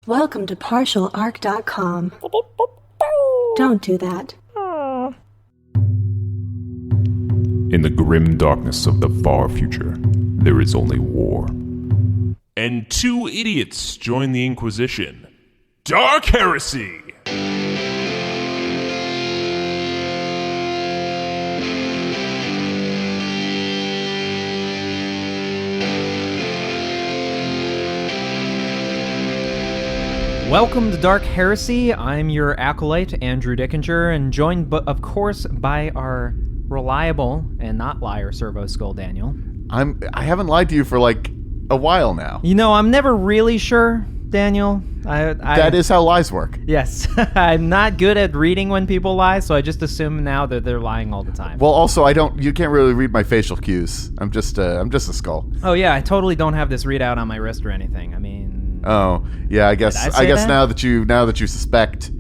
Welcome to partialarc.com. Don't do that. In the grim darkness of the far future, there is only war. And two idiots join the Inquisition. Dark Heresy! Welcome to Dark Heresy. I'm your acolyte, Andrew Dickinger, and joined, of course, by our reliable and not liar Servo Skull Daniel. I haven't lied to you for like a while now. You know, I'm never really sure, Daniel. That is how lies work. Yes. I'm not good at reading when people lie, so I just assume now that they're lying all the time. Well, also, you can't really read my facial cues. I'm just a skull. Oh yeah, I totally don't have this readout on my wrist or anything. I mean... Oh, yeah, I guess that? now that you suspect.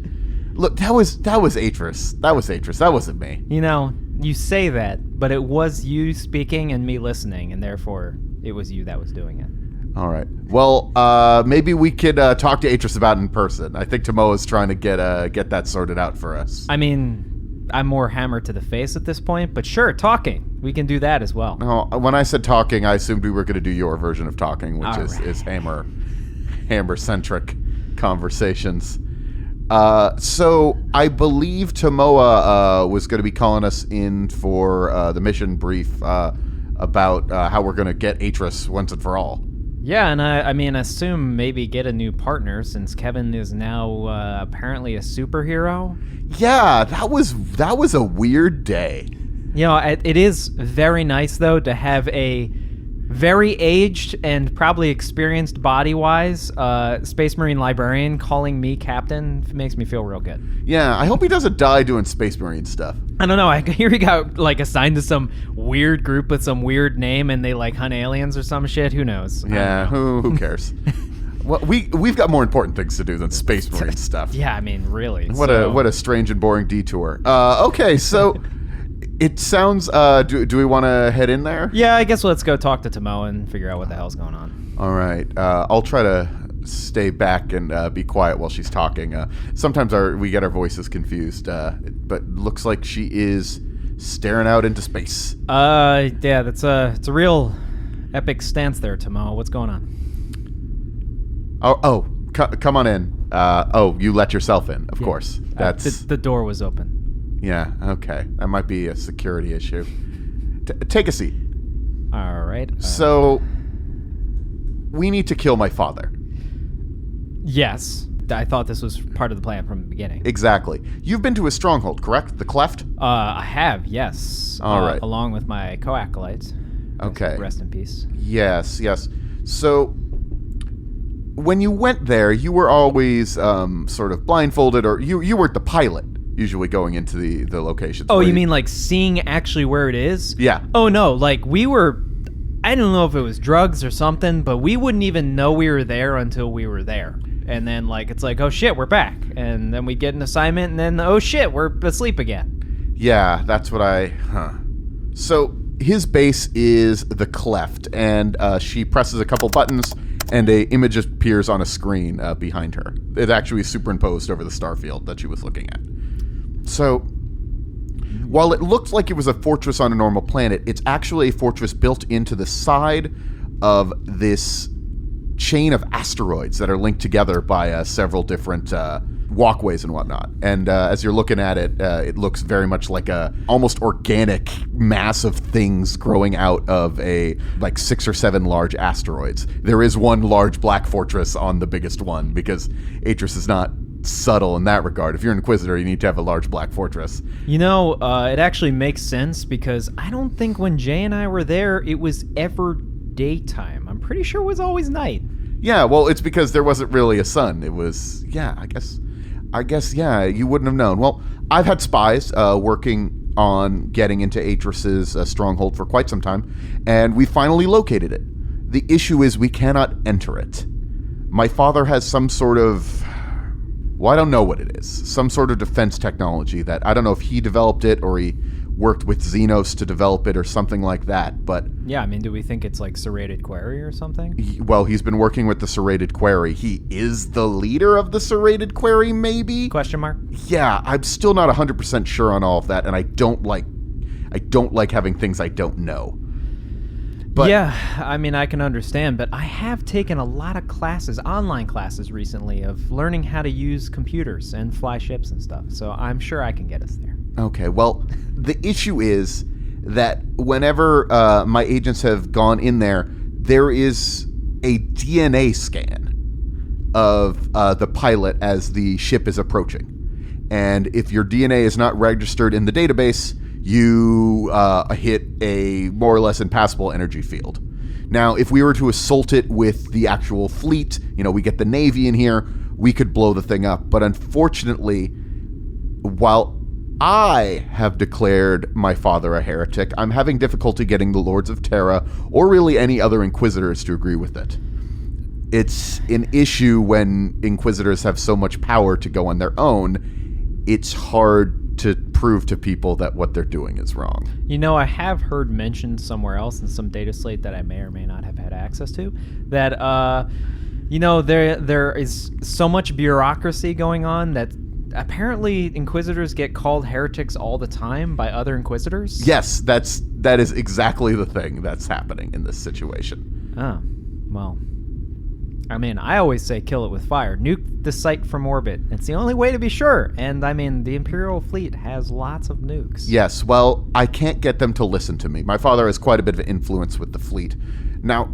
Look, that was Atris. That was Atris. That wasn't me. You know, you say that, but it was you speaking and me listening, and therefore it was you that was doing it. All right. Well, maybe we could talk to Atris about it in person. I think Tomoa's trying to get that sorted out for us. I mean, I'm more hammered to the face at this point, but sure, talking. We can do that as well. No, when I said talking, I assumed we were going to do your version of talking, which is Hammer-centric conversations. So I believe Tomoa was going to be calling us in for the mission brief about how we're going to get Atris once and for all. Yeah, and I mean, assume maybe get a new partner since Kevin is now apparently a superhero. Yeah, that was a weird day. You know, it is very nice though to have a very aged and probably experienced body-wise Space Marine librarian calling me captain. Makes me feel real good. Yeah, I hope he doesn't die doing Space Marine stuff. I don't know. I hear he got like assigned to some weird group with some weird name, and they like hunt aliens or some shit. Who knows? Yeah, who cares? Well, we've got more important things to do than Space Marine stuff. Yeah, I mean, really. What a strange and boring detour. Okay, so. It sounds, do we want to head in there? Yeah, I guess let's go talk to Tomoa and figure out what the hell's going on. All right. I'll try to stay back and be quiet while she's talking. Sometimes we get our voices confused, but looks like she is staring out into space. Yeah, it's a real epic stance there, Tomoa. What's going on? Come on in. You let yourself in, of course. That's the door was open. Yeah, okay. That might be a security issue. Take a seat. All right. So, we need to kill my father. Yes. I thought this was part of the plan from the beginning. Exactly. You've been to his stronghold, correct? The Cleft? I have, yes. All right. Along with my co-acolytes. Okay. Rest in peace. Yes. So, when you went there, you were always sort of blindfolded, or you weren't the pilot. Usually going into the locations. Oh, you mean like seeing actually where it is? Yeah. Oh, no, like we were, I don't know if it was drugs or something, but we wouldn't even know we were there until we were there. And then like, it's like, oh shit, we're back. And then we get an assignment and then, oh shit, we're asleep again. Yeah, that's what So his base is the Cleft, and she presses a couple buttons and a image appears on a screen behind her. It actually is superimposed over the starfield that she was looking at. So, while it looked like it was a fortress on a normal planet, it's actually a fortress built into the side of this chain of asteroids that are linked together by several different walkways and whatnot. And as you're looking at it, it looks very much like a almost organic mass of things growing out of like 6 or 7 large asteroids. There is one large black fortress on the biggest one because Atris is not subtle in that regard. If you're an Inquisitor, you need to have a large black fortress. You know, it actually makes sense because I don't think when Jay and I were there, it was ever daytime. I'm pretty sure it was always night. Yeah, well, it's because there wasn't really a sun. It was, I guess, you wouldn't have known. Well, I've had spies working on getting into Atris's stronghold for quite some time, and we finally located it. The issue is we cannot enter it. My father has some sort of... Well, I don't know what it is. Some sort of defense technology that I don't know if he developed it or he worked with Xenos to develop it or something like that. But Yeah, I mean, do we think it's like serrated query or something? he's been working with the serrated query. He is the leader of the serrated query, maybe? Question mark? Yeah, I'm still not 100% sure on all of that, and I don't like having things I don't know. But yeah, I mean, I can understand, but I have taken a lot of classes, online classes recently, of learning how to use computers and fly ships and stuff, so I'm sure I can get us there. Okay, well, the issue is that whenever my agents have gone in there, there is a DNA scan of the pilot as the ship is approaching. And if your DNA is not registered in the database, you hit a more or less impassable energy field. Now, if we were to assault it with the actual fleet, we get the Navy in here, we could blow the thing up. But unfortunately, while I have declared my father a heretic, I'm having difficulty getting the Lords of Terra, or really any other Inquisitors, to agree with it. It's an issue when Inquisitors have so much power to go on their own. It's hard to prove to people that what they're doing is wrong. I have heard mentioned somewhere else in some data slate that I may or may not have had access to, that, there is so much bureaucracy going on that apparently Inquisitors get called heretics all the time by other Inquisitors. Yes, that is exactly the thing that's happening in this situation. Oh, well, I mean, I always say kill it with fire. Nuke the site from orbit. It's the only way to be sure. And, I mean, the Imperial fleet has lots of nukes. Yes, well, I can't get them to listen to me. My father has quite a bit of influence with the fleet. Now,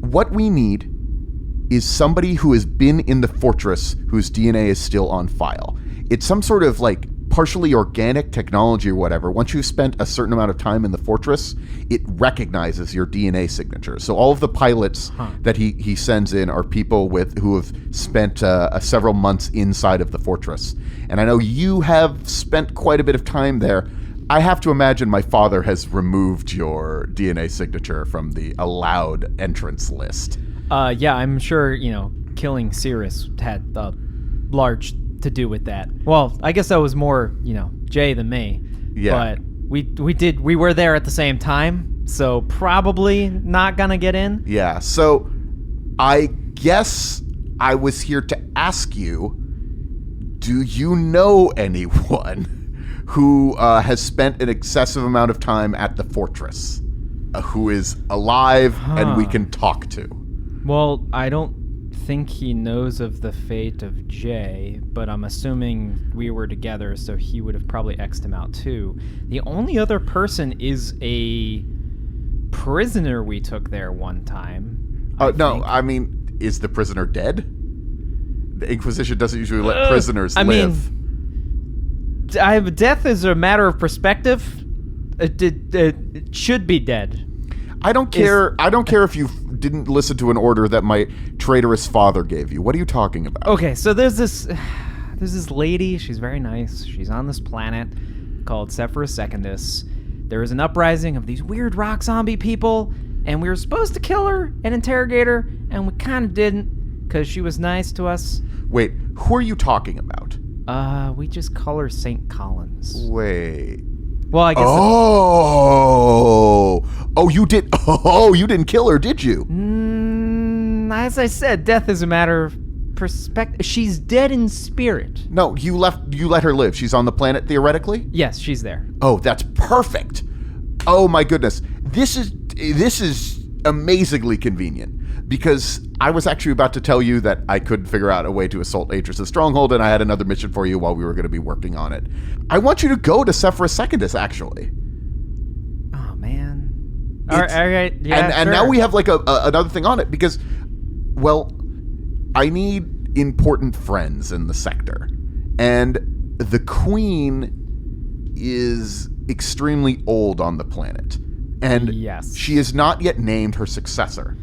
what we need is somebody who has been in the fortress whose DNA is still on file. It's some sort of, partially organic technology or whatever. Once you've spent a certain amount of time in the fortress, it recognizes your DNA signature. So all of the pilots that he sends in are people who have spent several months inside of the fortress. And I know you have spent quite a bit of time there. I have to imagine my father has removed your DNA signature from the allowed entrance list. Yeah, I'm sure, killing Cirrus had large to do with that. Well, I guess that was more, Jay than me. Yeah. But we were there at the same time, so probably not gonna get in. Yeah, so I guess I was here to ask you, do you know anyone who has spent an excessive amount of time at the fortress, who is alive and we can talk to? Well, I don't think he knows of the fate of Jay, but I'm assuming we were together, so he would have probably X'd him out too. The only other person is a prisoner we took there one time. I mean, is the prisoner dead? The Inquisition doesn't usually let prisoners live. Death is a matter of perspective. It should be dead. I don't care. I don't care if you didn't listen to an order that my traitorous father gave you. What are you talking about? Okay, so there's this lady. She's very nice. She's on this planet called Sephirus Secundus. There was an uprising of these weird rock zombie people, and we were supposed to kill her and interrogate her, and we kind of didn't because she was nice to us. Wait, who are you talking about? We just call her St. Collins. Wait. Well, I guess. You didn't kill her, did you? As I said, death is a matter of perspective. She's dead in spirit. No, you let her live. She's on the planet theoretically? Yes, she's there. Oh, that's perfect. Oh my goodness. This is amazingly convenient, because I was actually about to tell you that I couldn't figure out a way to assault Atris' stronghold, and I had another mission for you while we were going to be working on it. I want you to go to Sephirus Secundus, actually. Oh, man. All right. Yeah, and now we have another thing on it, because, well, I need important friends in the sector. And the Queen is extremely old on the planet. And yes, she has not yet named her successor.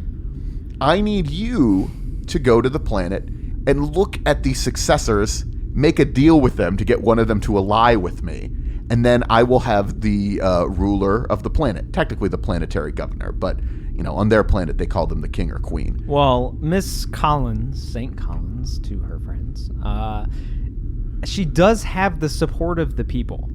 I need you to go to the planet and look at the successors, make a deal with them to get one of them to ally with me, and then I will have the ruler of the planet, technically the planetary governor, but on their planet they call them the king or queen. Well, Miss Collins, St. Collins to her friends, she does have the support of the people.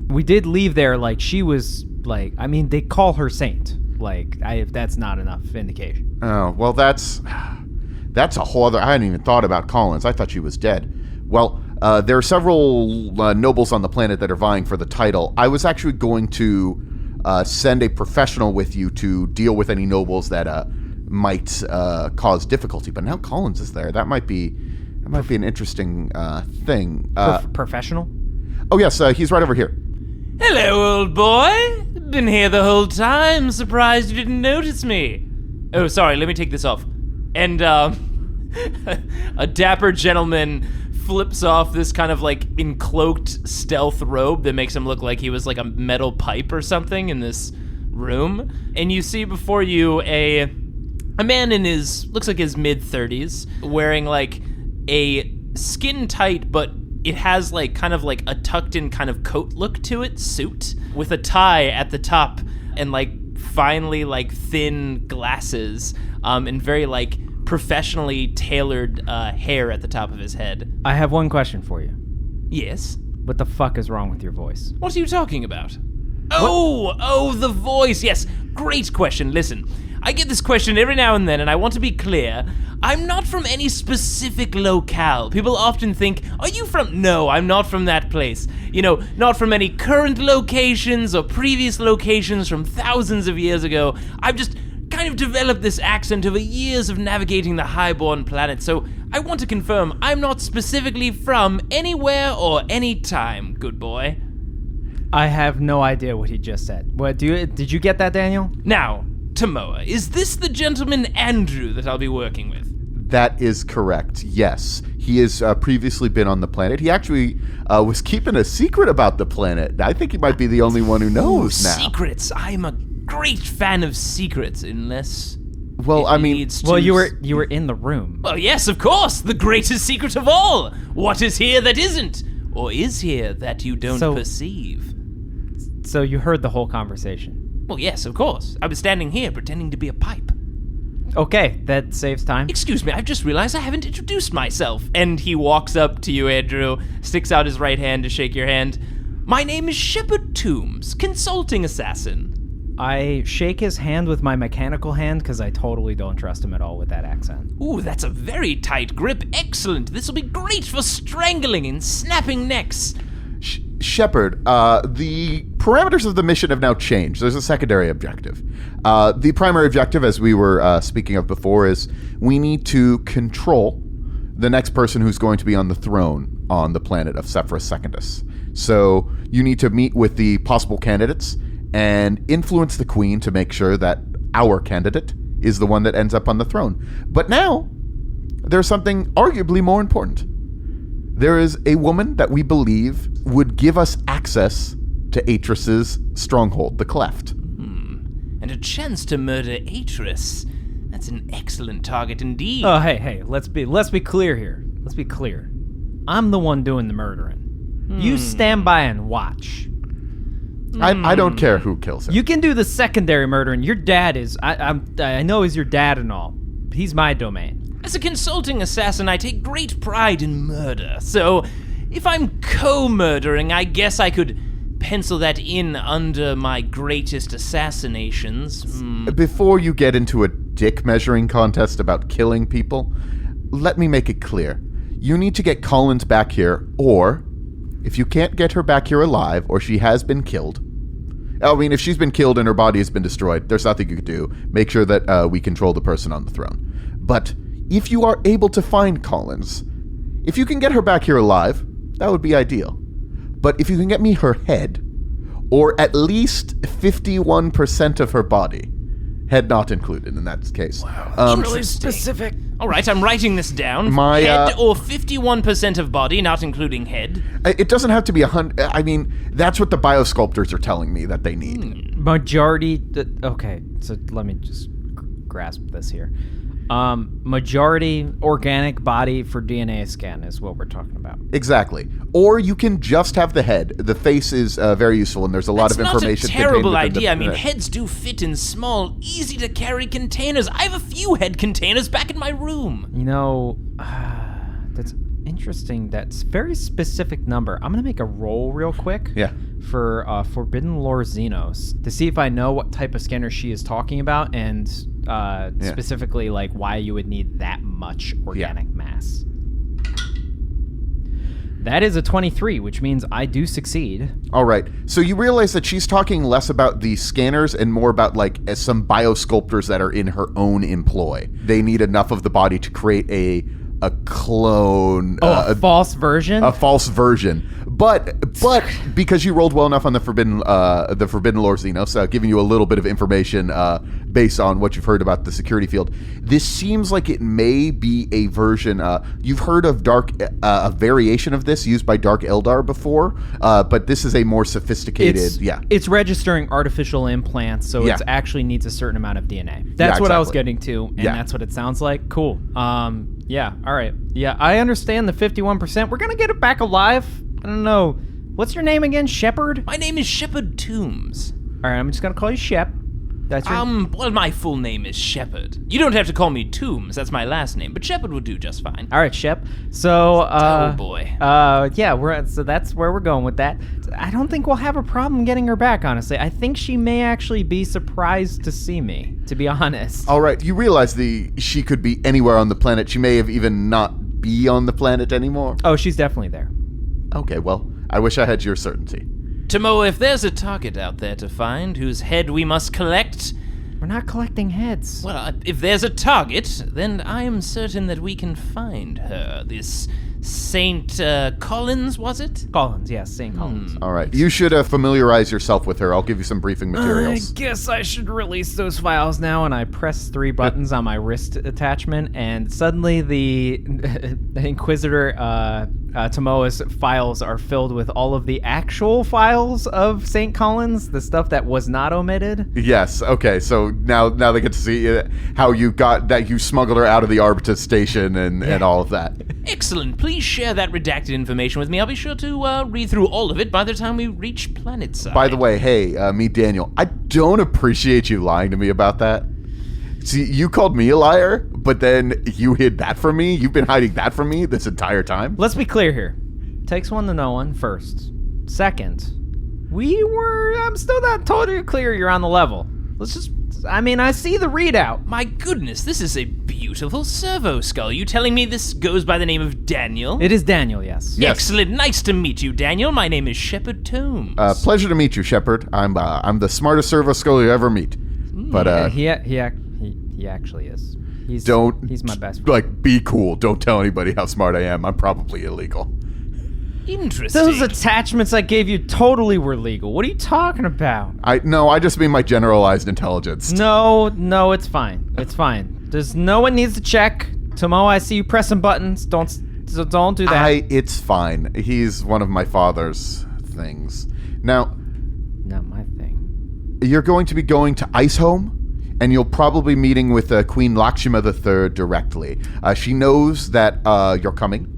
We did leave there like she was like, I mean, they call her saint. Like, if that's not enough indication. Oh, well, that's a whole other... I hadn't even thought about Collins. I thought she was dead. Well, there are several nobles on the planet that are vying for the title. I was actually going to send a professional with you to deal with any nobles that might cause difficulty. But now Collins is there. That might be an interesting thing. Professional? Oh, yes, he's right over here. Hello, old boy. Been here the whole time. Surprised you didn't notice me. Oh, sorry, let me take this off. And, a dapper gentleman flips off this kind of, like, encloaked stealth robe that makes him look like he was, like, a metal pipe or something in this room. And you see before you a man in looks like his mid-30s, wearing, like, a skin-tight but it has like kind of like a tucked in kind of coat look to it, suit with a tie at the top and like finely like thin glasses and very like professionally tailored hair at the top of his head. I have one question for you. Yes? What the fuck is wrong with your voice? What are you talking about? Oh, the voice. Yes, great question. Listen, I get this question every now and then, and I want to be clear. I'm not from any specific locale. People often think, are you from... No, I'm not from that place. You know, not from any current locations or previous locations from thousands of years ago. I've just kind of developed this accent over years of navigating the highborn planet, so I want to confirm I'm not specifically from anywhere or any time, good boy. I have no idea what he just said. Did you get that, Daniel? Now, Tomoa, is this the gentleman Andrew that I'll be working with? That is correct, yes. He has previously been on the planet. He actually was keeping a secret about the planet. I think he might be the only one who knows now. Secrets. I'm a great fan of secrets, unless... Well, I mean... you were in the room. Well, yes, of course. The greatest secret of all. What is here that isn't? Or is here that you don't perceive? So you heard the whole conversation? Well, yes, of course. I was standing here pretending to be a pipe. Okay, that saves time. Excuse me, I've just realized I haven't introduced myself. And he walks up to you, Andrew, sticks out his right hand to shake your hand. My name is Shepard Toombs, consulting assassin. I shake his hand with my mechanical hand because I totally don't trust him at all with that accent. Ooh, that's a very tight grip. Excellent. This will be great for strangling and snapping necks. Shepard, the parameters of the mission have now changed. There's a secondary objective. The primary objective, as we were speaking of before, is we need to control the next person who's going to be on the throne on the planet of Sephirus Secundus. So you need to meet with the possible candidates and influence the queen to make sure that our candidate is the one that ends up on the throne. But now, there's something arguably more important. There is a woman that we believe would give us access to Atris's stronghold, the Cleft. And a chance to murder Atris. That's an excellent target indeed. Oh, hey, let's be clear here. Let's be clear. I'm the one doing the murdering. You stand by and watch. I don't care who kills him. You can do the secondary murdering. Your dad is... I know he's your dad and all. He's my domain. As a consulting assassin, I take great pride in murder, so if I'm co-murdering, I guess I could pencil that in under my greatest assassinations. Before you get into a dick measuring contest about killing people, let me make it clear. You need to get Collins back here, or if you can't get her back here alive, or she has been killed... I mean, if she's been killed and her body has been destroyed, there's nothing you could do. Make sure that we control the person on the throne. But... if you are able to find Collins, if you can get her back here alive, that would be ideal. But if you can get me her head, or at least 51% of her body, head not included in that case. Wow, really specific. All right, I'm writing this down. My, head or 51% of body, not including head. It doesn't have to be 100. I mean, that's what the biosculptors are telling me that they need. Majority... Okay, so let me just grasp this here. Majority organic body for DNA scan is what we're talking about. Exactly. Or you can just have the head. The face is very useful, and there's a lot of information. That's not a terrible idea. I mean, heads do fit in small, easy-to-carry containers. I have a few head containers back in my room. You know, That's interesting. That's very specific number. I'm going to make a roll real quick. Yeah. For Forbidden Lore Xenos to see if I know what type of scanner she is talking about and specifically like why you would need that much organic mass. That is a 23, which means I do succeed. All right. So you realize that she's talking less about the scanners and more about like some biosculptors that are in her own employ. They need enough of the body to create a clone. A false version? A false version. But because you rolled well enough on the Forbidden Lore Xenos, giving you a little bit of information based on what you've heard about the security field, this seems like it may be a version. You've heard of a variation of this used by Dark Eldar before, but this is a more sophisticated. It's registering artificial implants, so it actually needs a certain amount of DNA. That's what I was getting to, and that's what it sounds like. Cool. Yeah. All right. Yeah, I understand the 51%. We're gonna get it back alive. I don't know. What's your name again? Shepard? My name is Shepard Toombs. All right, I'm just gonna call you Shep. That's your... Well, my full name is Shepard. You don't have to call me Toombs. That's my last name, but Shepard would do just fine. All right, Shep. So, oh boy. So that's where we're going with that. I don't think we'll have a problem getting her back, honestly. I think she may actually be surprised to see me, to be honest. All right, you realize she could be anywhere on the planet. She may have even not be on the planet anymore. Oh, she's definitely there. Okay, well, I wish I had your certainty. Tomo, if there's a target out there to find whose head we must collect... We're not collecting heads. Well, if there's a target, then I am certain that we can find her. This St. Collins, was it? Collins, yes, St. Collins. All right. You should familiarize yourself with her. I'll give you some briefing materials. I guess I should release those files now, and I press 3 buttons on my wrist attachment, and suddenly the Inquisitor Tomoa's files are filled with all of the actual files of St. Collins, the stuff that was not omitted. Yes. Okay. So now they get to see how you smuggled her out of the Arbitus station and all of that. Excellent. Please share that redacted information with me. I'll be sure to read through all of it by the time we reach planetside. By the way, hey, meet Daniel. I don't appreciate you lying to me about that. See, you called me a liar, but then you hid that from me. You've been hiding that from me this entire time. Let's be clear here. Takes one to know one, first. Second, I'm still not totally clear you're on the level. I see the readout. My goodness, this is a beautiful servo skull. You telling me this goes by the name of Daniel? It is Daniel, yes. Excellent. Nice to meet you, Daniel. My name is Shepard Toombs. Pleasure to meet you, Shepard. I'm the smartest servo skull you ever meet. But he actually is. He's my best friend. Like, be cool. Don't tell anybody how smart I am. I'm probably illegal. Interesting. Those attachments I gave you totally were legal. What are you talking about? I just mean my generalized intelligence. No, it's fine. It's fine. There's no one needs to check. Tomo, I see you pressing buttons. Don't do that. It's fine. He's one of my father's things. Now, not my thing. You're going to be going to Iceholm, and you'll probably be meeting with Queen Lakshma III directly. She knows that you're coming.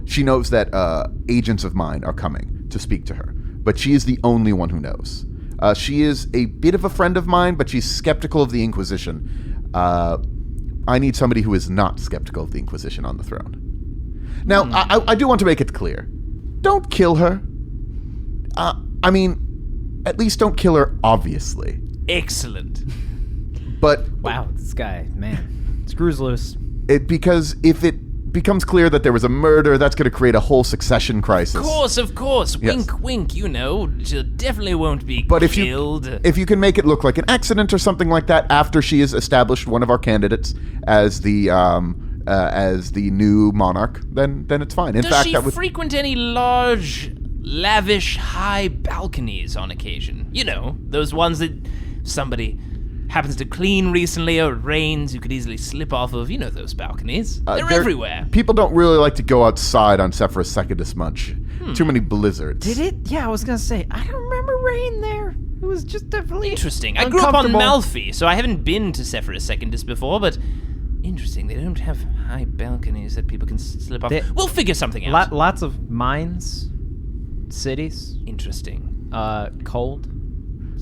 She knows that agents of mine are coming to speak to her, but she is the only one who knows. She is a bit of a friend of mine, but she's skeptical of the Inquisition. I need somebody who is not skeptical of the Inquisition on the throne. Now, I do want to make it clear. Don't kill her. At least don't kill her obviously. Excellent. But... Wow, this guy, man. Screws loose. Because if it becomes clear that there was a murder, that's going to create a whole succession crisis. Of course. Yes. Wink, wink, she definitely won't be but killed. If you can make it look like an accident or something like that after she has established one of our candidates as the new monarch, then it's fine. Does she frequent any large, lavish, high balconies on occasion? You know, those ones that somebody happens to clean recently or it rains, you could easily slip off of, those balconies. They're everywhere. People don't really like to go outside on Sephirus Secundus much. Too many blizzards. Did it? Yeah, I was going to say, I don't remember rain there. It was just definitely interesting. I grew up on Malfi, so I haven't been to Sephirus Secundus before, but interesting. They don't have high balconies that people can slip off. We'll figure something out. Lots of mines, cities. Interesting. Cold.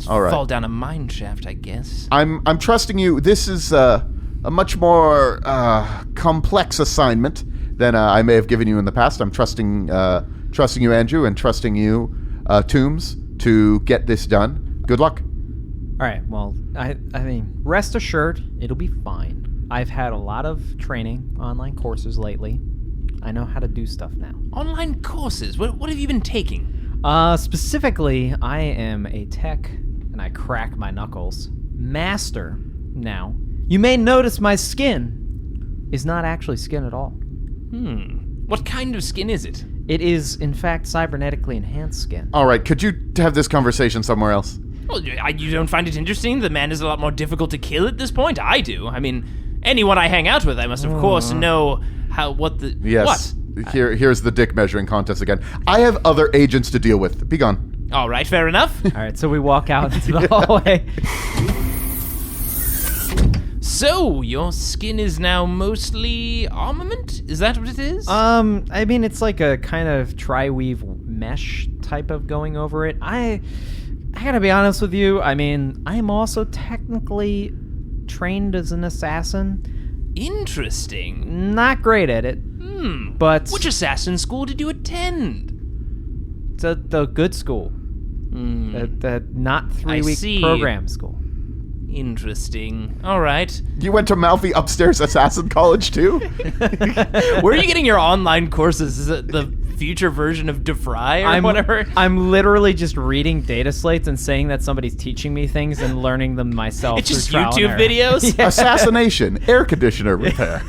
All right. Fall down a mine shaft, I guess. I'm trusting you. This is a much more complex assignment than I may have given you in the past. I'm trusting you, Andrew, and trusting you, Toombs, to get this done. Good luck. All right. Well, I mean, rest assured, it'll be fine. I've had a lot of training, online courses lately. I know how to do stuff now. Online courses? What have you been taking? Specifically, I am a tech, and I crack my knuckles, master now. You may notice my skin is not actually skin at all. What kind of skin is it? It is, in fact, cybernetically enhanced skin. All right, could you have this conversation somewhere else? Well, you don't find it interesting? The man is a lot more difficult to kill at this point? I do. I mean, anyone I hang out with, I must, of course, know what the... Yes. What? Here's the dick measuring contest again. I have other agents to deal with. Be gone. All right, fair enough. All right, so we walk out into the hallway. So, your skin is now mostly armament? Is that what it is? I mean, it's like a kind of tri-weave mesh type of going over it. I gotta be honest with you. I mean, I'm also technically trained as an assassin. Interesting. Not great at it. But Which assassin school did you attend? the good school. The not 3-week see. program school. Interesting. All right. You went to Malfi Upstairs Assassin College, too? Where are you getting your online courses? Is it the future version of DeFry or whatever? I'm literally just reading data slates and saying that somebody's teaching me things and learning them myself. It's just through trial and YouTube error. videos? Assassination, air conditioner repair.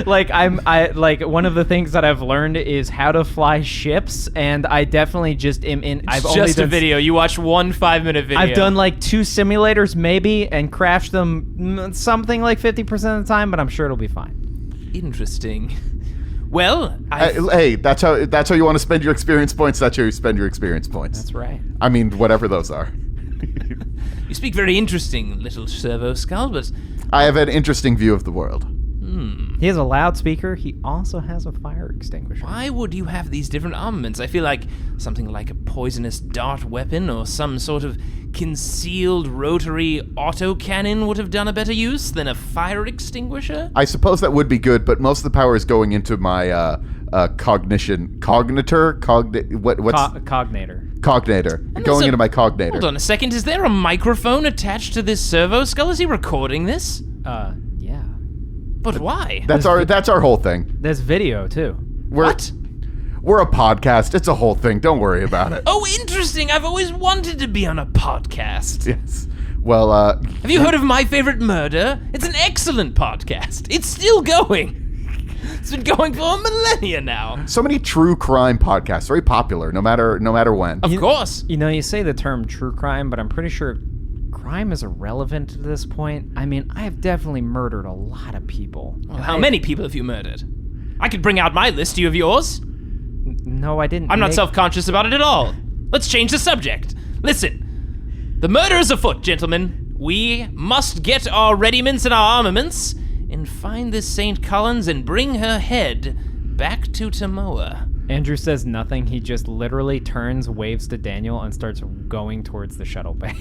Like one of the things that I've learned is how to fly ships, and I definitely just am in. I've It's only just a done, video. You watch one 5-minute video. I've done like 2 simulators maybe and crashed them something like 50% of the time, but I'm sure it'll be fine. Interesting. Well, Hey, that's how you want to spend your experience points. That's how you spend your experience points. That's right. I mean, whatever those are. you speak very interesting, little servo skull, but I have an interesting view of the world. He has a loudspeaker. He also has a fire extinguisher. why would you have these different armaments? I feel like something like a poisonous dart weapon or some sort of concealed rotary autocannon would have done a better use than a fire extinguisher? I suppose that would be good, but most of the power is going into my cognition. Cognator? Cognator. Cognator. Going into my cognator. Hold on a second, is there a microphone attached to this servo skull? Is he recording this? Yeah. But why? That's our whole thing. There's video too. What? We're a podcast. It's a whole thing. Don't worry about it. Oh, interesting. I've always wanted to be on a podcast. Yes. Well, Have you heard of My Favorite Murder? It's an excellent podcast. It's still going. It's been going for a millennia now. so many true crime podcasts, very popular, no matter when. Of course. You know, you say the term true crime, but I'm pretty sure crime is irrelevant at this point. I mean, I have definitely murdered a lot of people. Well, how many people have you murdered? I could bring out my list. Do you have yours? No, I didn't. I'm not self-conscious about it at all. Let's change the subject. Listen. The murder is afoot, gentlemen. We must get our readyments and our armaments and find this St. Collins and bring her head back to Tamoa. Andrew says nothing. He just literally turns, waves to Daniel, and starts going towards the shuttle bay.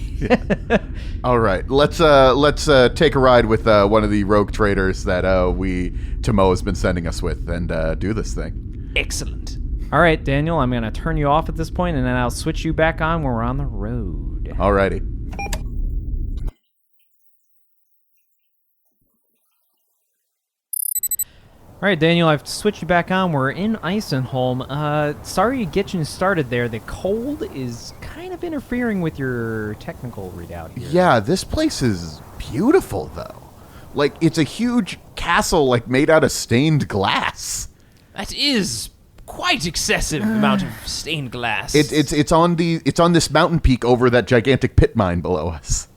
All right, let's take a ride with one of the rogue traders that Tomo has been sending us with, and do this thing. Excellent. All right, Daniel, I'm going to turn you off at this point, and then I'll switch you back on when we're on the road. Alrighty. All right, Daniel, I've switched you back on. We're in Eisenholm. Sorry to get you started there. The cold is kind of interfering with your technical readout here. Yeah, this place is beautiful, though. Like, it's a huge castle, like, made out of stained glass. That is quite excessive amount of stained glass. It's on this mountain peak over that gigantic pit mine below us.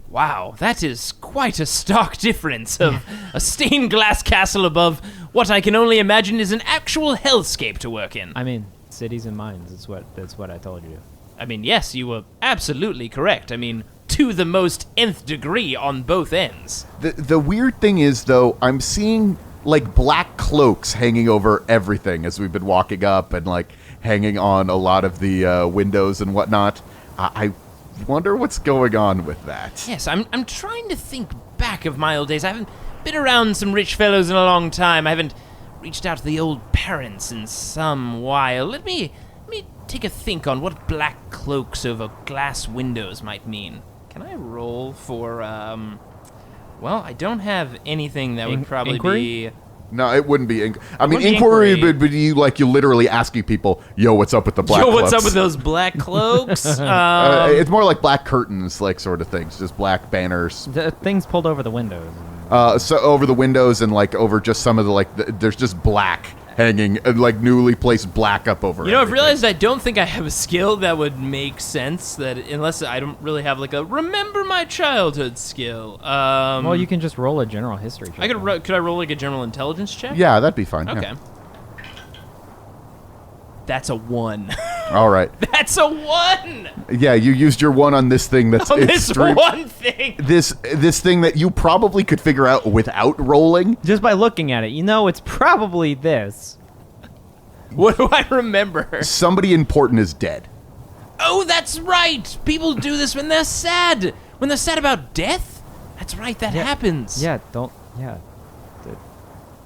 Wow, that is quite a stark difference of a stained glass castle above what I can only imagine is an actual hellscape to work in. I mean, cities and mines. That's what I told you. I mean, yes, you were absolutely correct. I mean, to the most nth degree on both ends. The weird thing is, though, I'm seeing, like, black cloaks hanging over everything as we've been walking up and, like, hanging on a lot of the windows and whatnot. I wonder what's going on with that. Yes, I'm trying to think back of my old days. I haven't been around some rich fellows in a long time. I haven't reached out to the old parents in some while. Let me take a think on what black cloaks over glass windows might mean. Can I roll for, well, I don't have anything that would probably inquiry? be... No, it wouldn't be. I mean, wouldn't be inquiry inquiry. would be you literally asking people, "Yo, what's up with the black Yo, what's cloaks?" up with those black cloaks? It's more like black curtains, like sort of things, just black banners. The things pulled over the windows. So over the windows and like over just some of the there's just black hanging, like newly placed black up over. You know, I've everything. realized I don't think I have a skill that would make sense, that unless I don't really have like a remember my childhood skill. Well, you can just roll a general history check. Could I roll like a general intelligence check? Yeah, that'd be fine. Okay. Yeah. That's a 1. All right. That's a 1! Yeah, you used your one on this thing that's On this extreme. one thing! This thing that you probably could figure out without rolling. Just by looking at it, you know it's probably this. What do I remember? Somebody important is dead. Oh, that's right! People do this when they're sad! When they're sad about death? That's right, that happens. Yeah,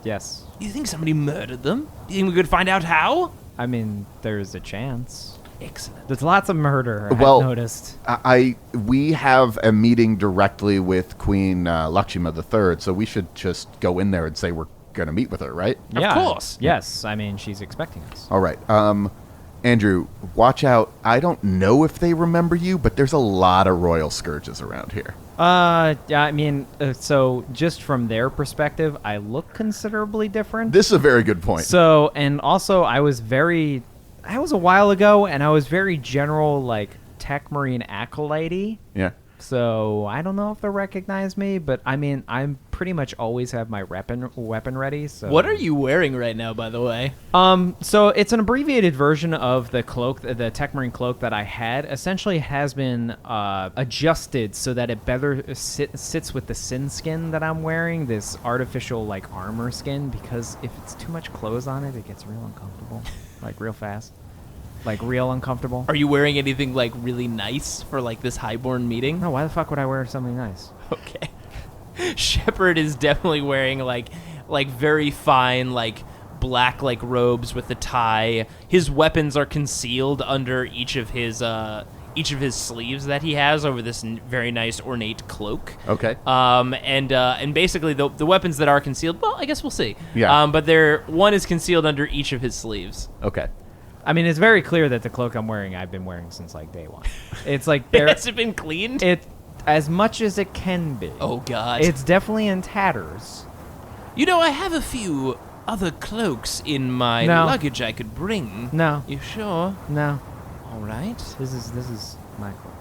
yes. You think somebody murdered them? Do you think we could find out how? I mean, there's a chance. Excellent. There's lots of murder, Well, I've noticed. We have a meeting directly with Queen Lakshma III, so we should just go in there and say we're going to meet with her, right? Yeah, course. Yes, I mean, she's expecting us. All right. Andrew, watch out. I don't know if they remember you, but there's a lot of royal scourges around here. Yeah, I mean, so just from their perspective, I look considerably different. This is a very good point. So, and also, I was a while ago, and I was very general, like, tech marine acolyte-y. Yeah. So, I don't know if they'll recognize me, but, I mean, I'm pretty much always have my weapon ready, so... What are you wearing right now, by the way? So it's an abbreviated version of the cloak, the tech marine cloak that I had. Essentially has been adjusted so that it better sits with the sin skin that I'm wearing, this artificial, like, armor skin, because if it's too much clothes on it, it gets real uncomfortable, like, real fast. Like, real uncomfortable. Are you wearing anything, like, really nice for, like, this highborn meeting? No, why the fuck would I wear something nice? Okay. Shepard is definitely wearing, like very fine, like, black, like, robes with a tie. His weapons are concealed under each of his sleeves that he has over this very nice ornate cloak. Okay. And basically the weapons that are concealed, well, I guess we'll see. Yeah. But one is concealed under each of his sleeves. Okay. I mean, it's very clear that the cloak I'm wearing, I've been wearing since, like, day one. It's like... Has it been cleaned? As much as it can be. Oh, God. It's definitely in tatters. You know, I have a few other cloaks in my No. luggage I could bring. No. You sure? No. All right. This is my cloak.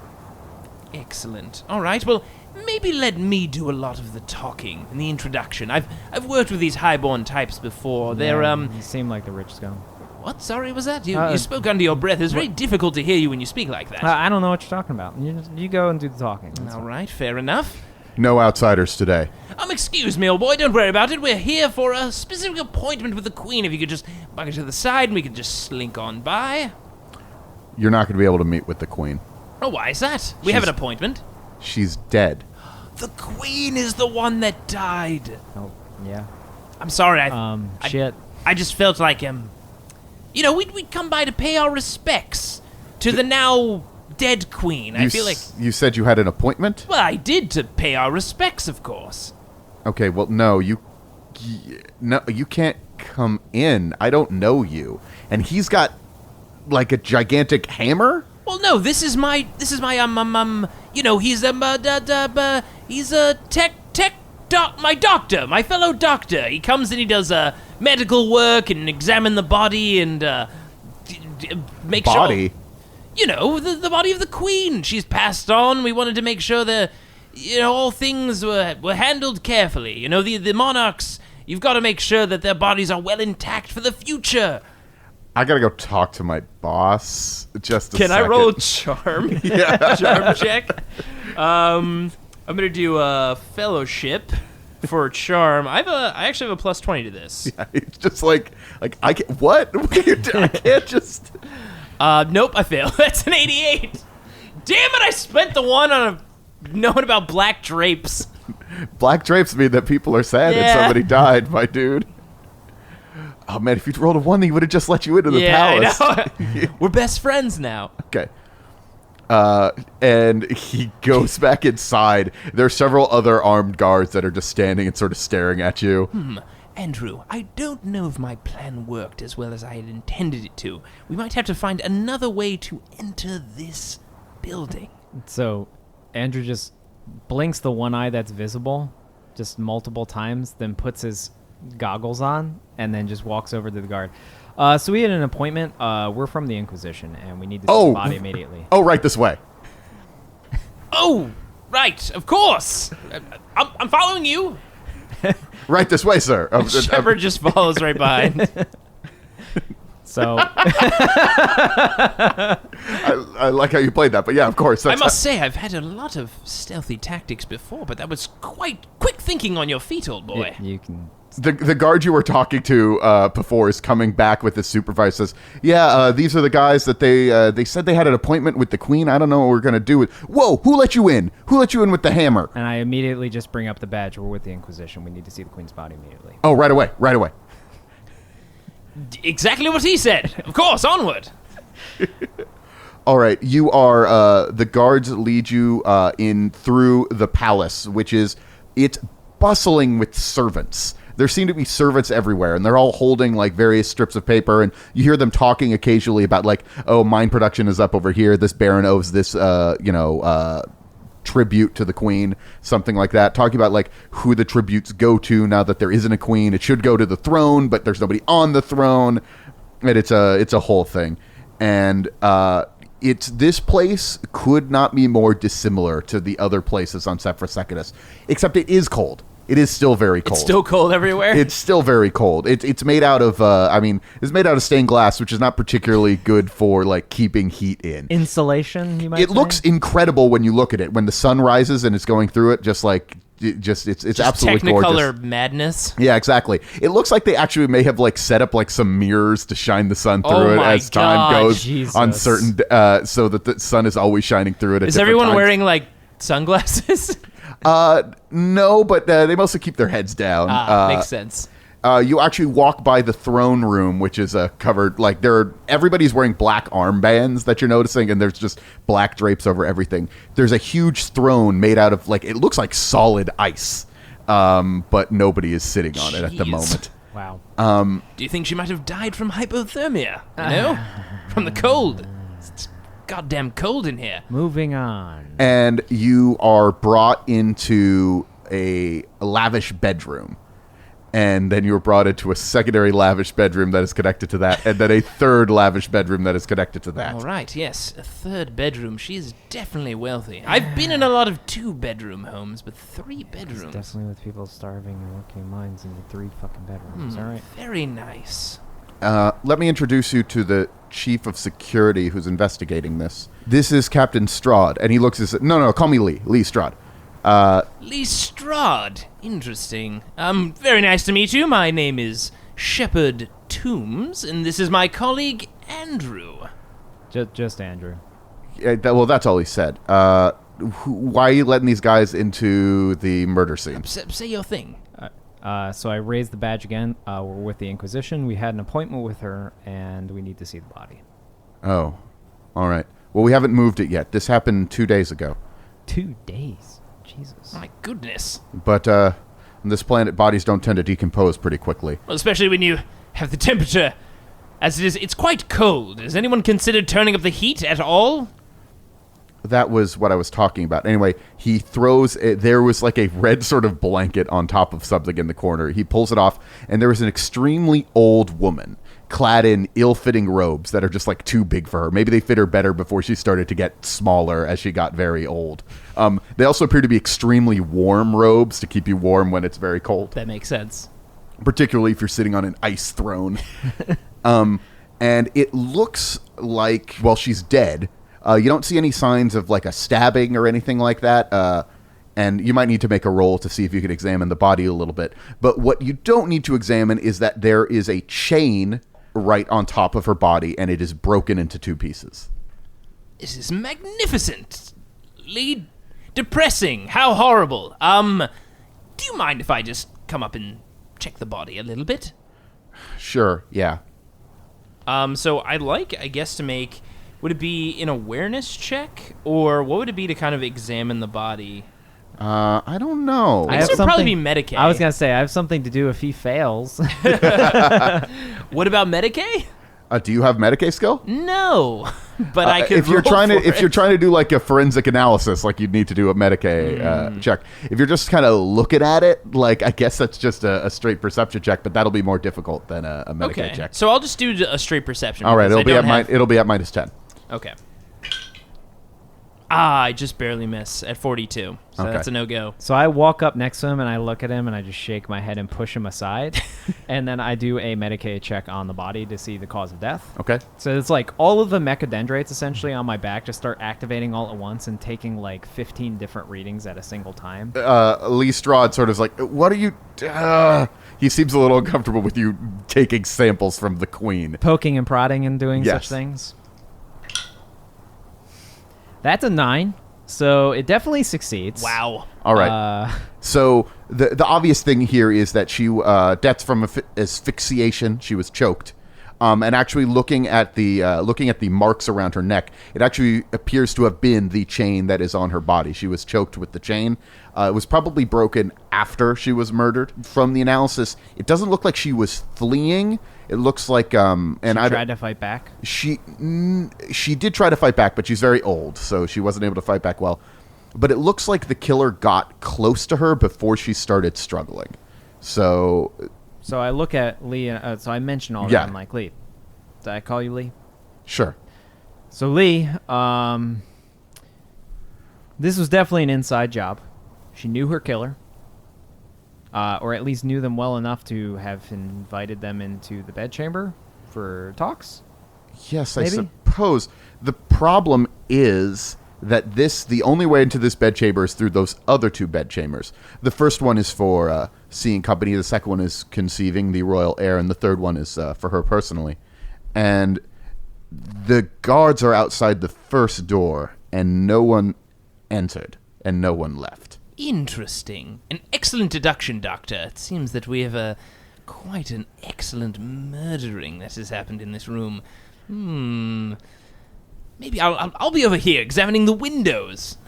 Excellent. All right. Well, maybe let me do a lot of the talking and the introduction. I've worked with these highborn types before. They're You seem like the rich scum. What? Sorry, was that? You spoke under your breath. It's very difficult to hear you when you speak like that. I don't know what you're talking about. You go and do the talking. That's All fine. right. Fair enough. No outsiders today. Excuse me, old boy. Don't worry about it. We're here for a specific appointment with the Queen. If you could just bucket to the side and we could just slink on by. You're not going to be able to meet with the Queen. Oh, why is that? We have an appointment. She's dead. The Queen is the one that died. Oh, yeah. I'm sorry. Shit. I just felt like, you know, we'd come by to pay our respects to the now dead Queen. I feel like... You said you had an appointment? Well, I did, to pay our respects, of course. Okay, well, no, you can't come in. I don't know you. And he's got, like, a gigantic hammer? Well, no, this is my, you know, he's my doctor, my fellow doctor. He comes and he does, medical work and examine the body and, make Body? sure... You know, the body of the Queen. She's passed on. We wanted to make sure that, you know, all things were handled carefully. You know, the monarchs, you've got to make sure that their bodies are well intact for the future. I gotta go talk to my boss. Just a second. Can I roll charm? Yeah. Charm check? I'm going to do a fellowship for charm. I actually have a plus 20 to this. Yeah, it's just like I can't, what? I can't just... Nope, I fail. That's an 88. Damn it, I spent the one on knowing about black drapes. Black drapes mean that people are sad that Yeah. somebody died, my dude. Oh, man, if you'd rolled a 1, he would have just let you into the palace. I know. We're best friends now. Okay. And he goes back inside. There are several other armed guards that are just standing and sort of staring at you. Andrew, I don't know if my plan worked as well as I had intended it to. We might have to find another way to enter this building. So Andrew just blinks the one eye that's visible just multiple times, then puts his goggles on, and then just walks over to the guard. So we had an appointment. We're from the Inquisition, and we need to see the body immediately. Oh, right this way. Oh, right, of course. I'm following you. Right this way, sir. Shepard just follows right behind. So I like how you played that, but yeah, of course. I must say, I've had a lot of stealthy tactics before, but that was quite quick thinking on your feet, old boy. you can. The guard you were talking to before is coming back with his supervisor. Says, "Yeah, these are the guys that they said they had an appointment with the Queen. I don't know what we're gonna do with. Whoa, who let you in? Who let you in with the hammer?" And I immediately just bring up the badge. We're with the Inquisition. We need to see the Queen's body immediately. Oh, right away, right away. Exactly what he said. Of course, onward. All right, you are the guards lead you in through the palace, which is it's bustling with servants. There seem to be servants everywhere, and they're all holding like various strips of paper, and you hear them talking occasionally about like, oh, mine production is up over here. This baron owes this, tribute to the queen, something like that. Talking about like who the tributes go to now that there isn't a queen. It should go to the throne, but there's nobody on the throne, and it's a whole thing. And this place could not be more dissimilar to the other places on Sephra Secundus, except it is cold. It is still very cold. It's still cold everywhere? It's still very cold. It's made out of, it's made out of stained glass, which is not particularly good for, like, keeping heat in. Insulation, you might It say? looks incredible when you look at it. When the sun rises and it's going through it, it's absolutely gorgeous. Technicolor madness. Yeah, exactly. It looks like they actually may have, like, set up, like, some mirrors to shine the sun through it as time goes Jesus. on certain, so that the sun is always shining through it at Is different everyone times. wearing, like, sunglasses? No, but they mostly keep their heads down. Makes sense. You actually walk by the throne room, which is covered, like, everybody's wearing black armbands that you're noticing, and there's just black drapes over everything. There's a huge throne made out of, like, it looks like solid ice, but nobody is sitting on it at the Jeez. moment. Wow. Do you think she might have died from hypothermia? No? From the cold? It's goddamn cold in here. Moving on. And you are brought into a lavish bedroom. And then you're brought into a secondary lavish bedroom that is connected to that, and then a third lavish bedroom that is connected to that. All right, yes, a third bedroom. She is definitely wealthy. I've been in a lot of 2-bedroom homes, but 3 bedrooms. Definitely with people starving and working mines into 3 fucking bedrooms. All right. Very nice. Let me introduce you to the chief of security who's investigating this. This is Captain Strahd, and he looks as... No, call me Lee. Lee Strahd. Lee Strahd. Interesting. Very nice to meet you. My name is Shepard Toombs, and this is my colleague, Andrew. Just Andrew. Well, that's all he said. Why are you letting these guys into the murder scene? Say your thing. So I raised the badge again. We're with the Inquisition. We had an appointment with her, and we need to see the body. Oh, all right. Well, we haven't moved it yet. This happened 2 days ago. 2 days. Jesus. My goodness. But on this planet, bodies don't tend to decompose pretty quickly. Well, especially when you have the temperature as it is. It's quite cold. Has anyone considered turning up the heat at all? That was what I was talking about. Anyway, he throws... there was like a red sort of blanket on top of something in the corner. He pulls it off, and there was an extremely old woman clad in ill-fitting robes that are just like too big for her. Maybe they fit her better before she started to get smaller as she got very old. They also appear to be extremely warm robes to keep you warm when it's very cold. That makes sense. Particularly if you're sitting on an ice throne. And it looks like, well, she's dead. You don't see any signs of like a stabbing or anything like that. And you might need to make a roll to see if you can examine the body a little bit. But what you don't need to examine is that there is a chain right on top of her body, and it is broken into 2 pieces. This is magnificently depressing. How horrible. Do you mind if I just come up and check the body a little bit? Sure, yeah. So I'd like, I guess, to make... Would it be an awareness check? Or what would it be to kind of examine the body? I don't know. I guess it would probably be Medicaid. I was going to say, I have something to do if he fails. What about Medicaid? Do you have Medicaid skill? No, but I could. If you're trying to do like a forensic analysis, like you'd need to do a Medicaid check. If you're just kind of looking at it, like I guess that's just a straight perception check, but that'll be more difficult than a Medicaid check. So I'll just do a straight perception. All right, it'll be at -10. Okay. I just barely miss at 42, so Okay. that's a no-go. So I walk up next to him and I look at him and I just shake my head and push him aside. And then I do a Medicaid check on the body to see the cause of death. Okay. So it's like all of the mechadendrites essentially on my back just start activating all at once and taking like 15 different readings at a single time. Lee Strahd sort of is like, what are you... He seems a little uncomfortable with you taking samples from the queen. Poking and prodding and doing Yes. such things. That's a 9, so it definitely succeeds. Wow. All right. So the obvious thing here is that she deaths from asphyxiation. She was choked, and actually looking at the marks around her neck, it actually appears to have been the chain that is on her body. She was choked with the chain. It was probably broken after she was murdered. From the analysis, it doesn't look like she was fleeing. It looks like She tried to fight back. She did try to fight back, but she's very old, so she wasn't able to fight back well. But it looks like the killer got close to her before she started struggling. So I look at Lee, and so I mention all Yeah. that. I'm like, Lee, did I call you Lee? sure. So Lee, this was definitely an inside job. She knew her killer, or at least knew them well enough to have invited them into the bedchamber for talks. Yes, I Maybe? suppose. The problem is that the only way into this bedchamber is through those other two bedchambers. The first one is for seeing company. The second one is conceiving the royal heir, and the third one is for her personally. And the guards are outside the first door, and no one entered, and no one left. Interesting. An excellent deduction, Doctor. It seems that we have quite an excellent murdering that has happened in this room. Maybe I'll be over here examining the windows.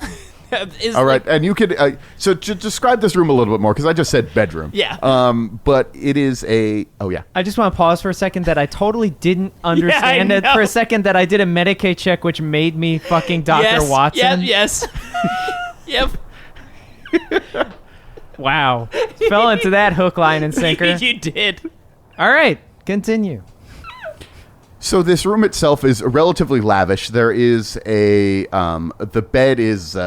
All right, and you could so to describe this room a little bit more, because I just said bedroom. Yeah. But it is a I just want to pause for a second that I totally didn't understand it know. for a second that I did a Medicaid check, which made me fucking Dr. Watson. Yes. Yep. Wow. Fell into that hook, line, and sinker. You did. All right, continue. So this room itself is relatively lavish. There is the bed is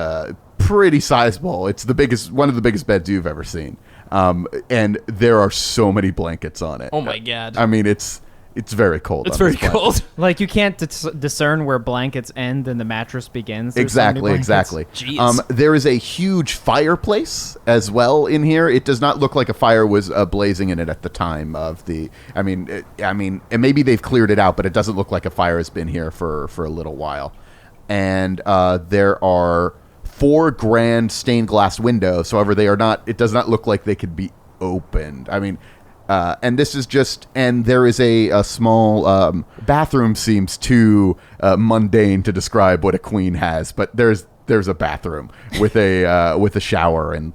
pretty sizable. It's one of the biggest beds you've ever seen. And there are so many blankets on it. Oh my God. I mean, it's very cold. It's on very this planet. cold. Like you can't discern where blankets end and the mattress begins. There's so many Exactly. blankets. Jeez. There is a huge fireplace as well in here. It does not look like a fire was blazing in it at the time of the. I mean, and maybe they've cleared it out, but it doesn't look like a fire has been here for a little while. And there are 4 grand stained glass windows. However, they are not. It does not look like they could be opened. I mean. And this is and there is a small bathroom. Seems too mundane to describe what a queen has, but there's a bathroom with a shower and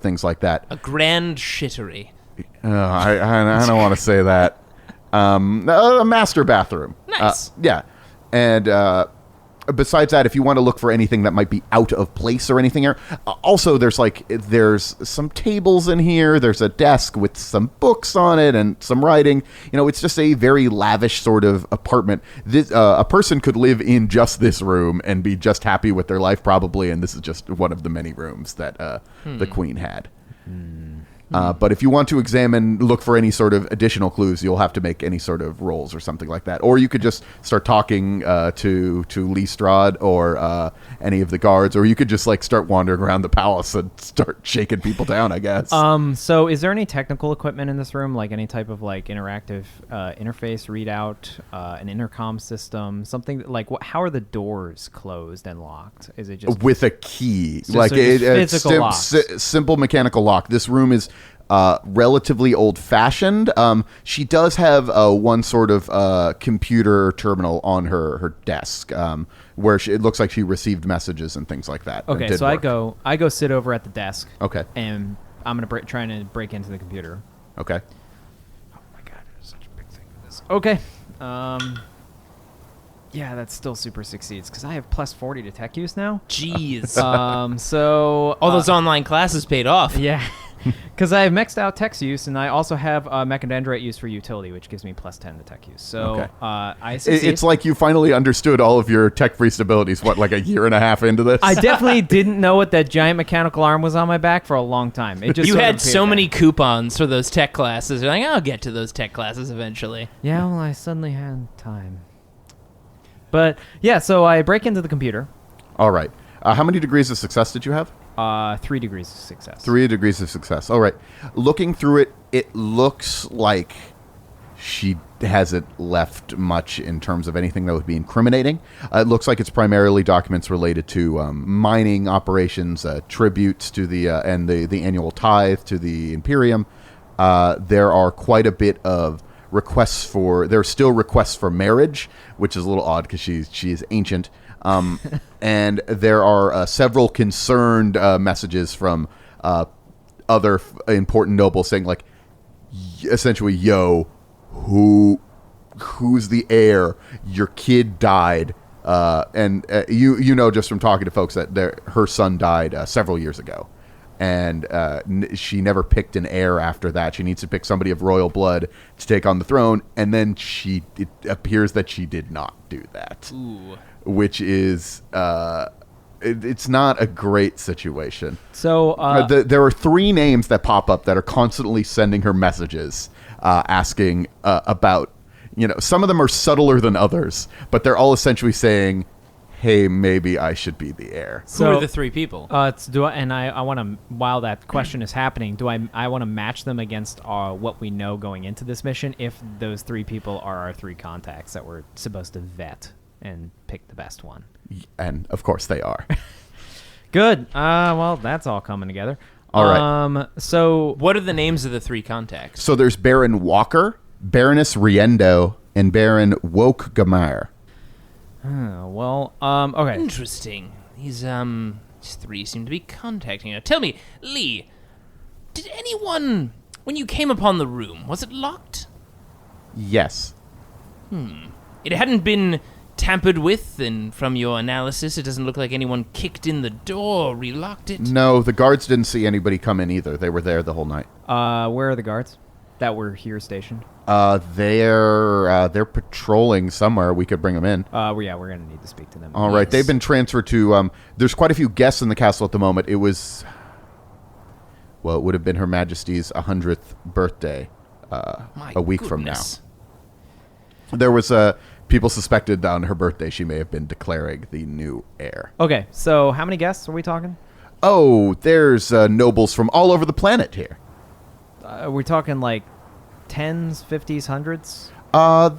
things like that. A grand shittery. I don't want to say that. A master bathroom. Nice. Yeah, and besides that, if you want to look for anything that might be out of place or anything here, also there's some tables in here. There's a desk with some books on it and some writing. You know, it's just a very lavish sort of apartment. A person could live in just this room and be just happy with their life probably, and this is just one of the many rooms that the queen had. But if you want to look for any sort of additional clues, you'll have to make any sort of rolls or something like that. Or you could just start talking to Lee Strahd or any of the guards, or you could just start wandering around the palace and start shaking people down, I guess. So is there any technical equipment in this room, like any type of interactive interface readout, an intercom system, something how are the doors closed and locked? Is it just with a key, So just physical locks. simple mechanical lock? This room is relatively old-fashioned. She does have one sort of computer terminal on her desk, where it looks like she received messages and things like that. Okay, so work. I go sit over at the desk. Okay. And I'm gonna trying to break into the computer. Okay. Oh my god, there's such a big thing for this. Okay. Yeah, that still super succeeds because I have plus 40 to tech use now. Jeez. So All those online classes paid off. Yeah, because I have maxed out tech use, and I also have mechadendrite use for utility, which gives me plus 10 to tech use. So Okay. I succeed. It's like you finally understood all of your tech-free stabilities, like a year and a half into this? I definitely didn't know what that giant mechanical arm was on my back for a long time. It just You sort of had appeared so there. many coupons for those tech classes. You're like, I'll get to those tech classes eventually. Yeah, well, I suddenly had time. But yeah, so I break into the computer. All right. How many degrees of success did you have? 3 degrees of success. 3 degrees of success. All right. Looking through it, it looks like she hasn't left much in terms of anything that would be incriminating. It looks like it's primarily documents related to mining operations, tributes to the and the annual tithe to the Imperium. There are quite a bit of requests for. There are still requests for marriage, which is a little odd because she is ancient. And there are several concerned messages from other important nobles saying, like, essentially, yo, who's the heir? Your kid died. And you know just from talking to folks that her son died several years ago. And she never picked an heir after that. She needs to pick somebody of royal blood to take on the throne. And then it appears that she did not do that. Ooh. Which is, it's not a great situation. So There are 3 names that pop up that are constantly sending her messages asking about, some of them are subtler than others, but they're all essentially saying, hey, maybe I should be the heir. Who are the 3 people? I want to, while that question is happening, I want to match them against what we know going into this mission if those 3 people are our 3 contacts that we're supposed to vet and pick the best one. And, of course, they are. Good. Well, that's all coming together. All right. So What are the names of the 3 contacts? So there's Baron Walker, Baroness Riendo, and Baron Woke-Gamire. Okay. Interesting. These 3 seem to be contacting her. Tell me, Lee, did anyone, when you came upon the room, was it locked? Yes. It hadn't been tampered with, and from your analysis, it doesn't look like anyone kicked in the door or relocked it. No, the guards didn't see anybody come in either. They were there the whole night. Where are the guards that were here stationed? They're patrolling somewhere. We could bring them in. Yeah, we're gonna need to speak to them. All right, they've been transferred to. There's quite a few guests in the castle at the moment. It was, well, it would have been Her Majesty's 100th birthday a week from now. There was people suspected on her birthday she may have been declaring the new heir. Okay, so how many guests are we talking? Oh, there's nobles from all over the planet here. Are we talking like tens, 50s, hundreds?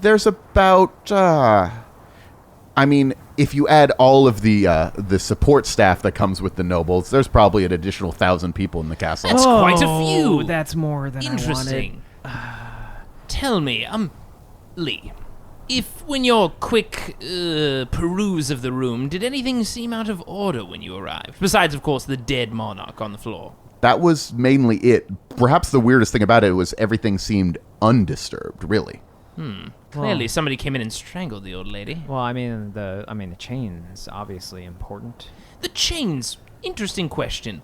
There's about, I mean, if you add all of the support staff that comes with the nobles, there's probably an additional 1,000 people in the castle. That's quite a few. That's more than Interesting. Tell me, Lee, if when your quick peruse of the room, did anything seem out of order when you arrived? Besides, of course, the dead monarch on the floor. That was mainly it. Perhaps the weirdest thing about it was everything seemed undisturbed, really. Clearly, somebody came in and strangled the old lady. Well, I mean, the chain is obviously important. The chains. Interesting question.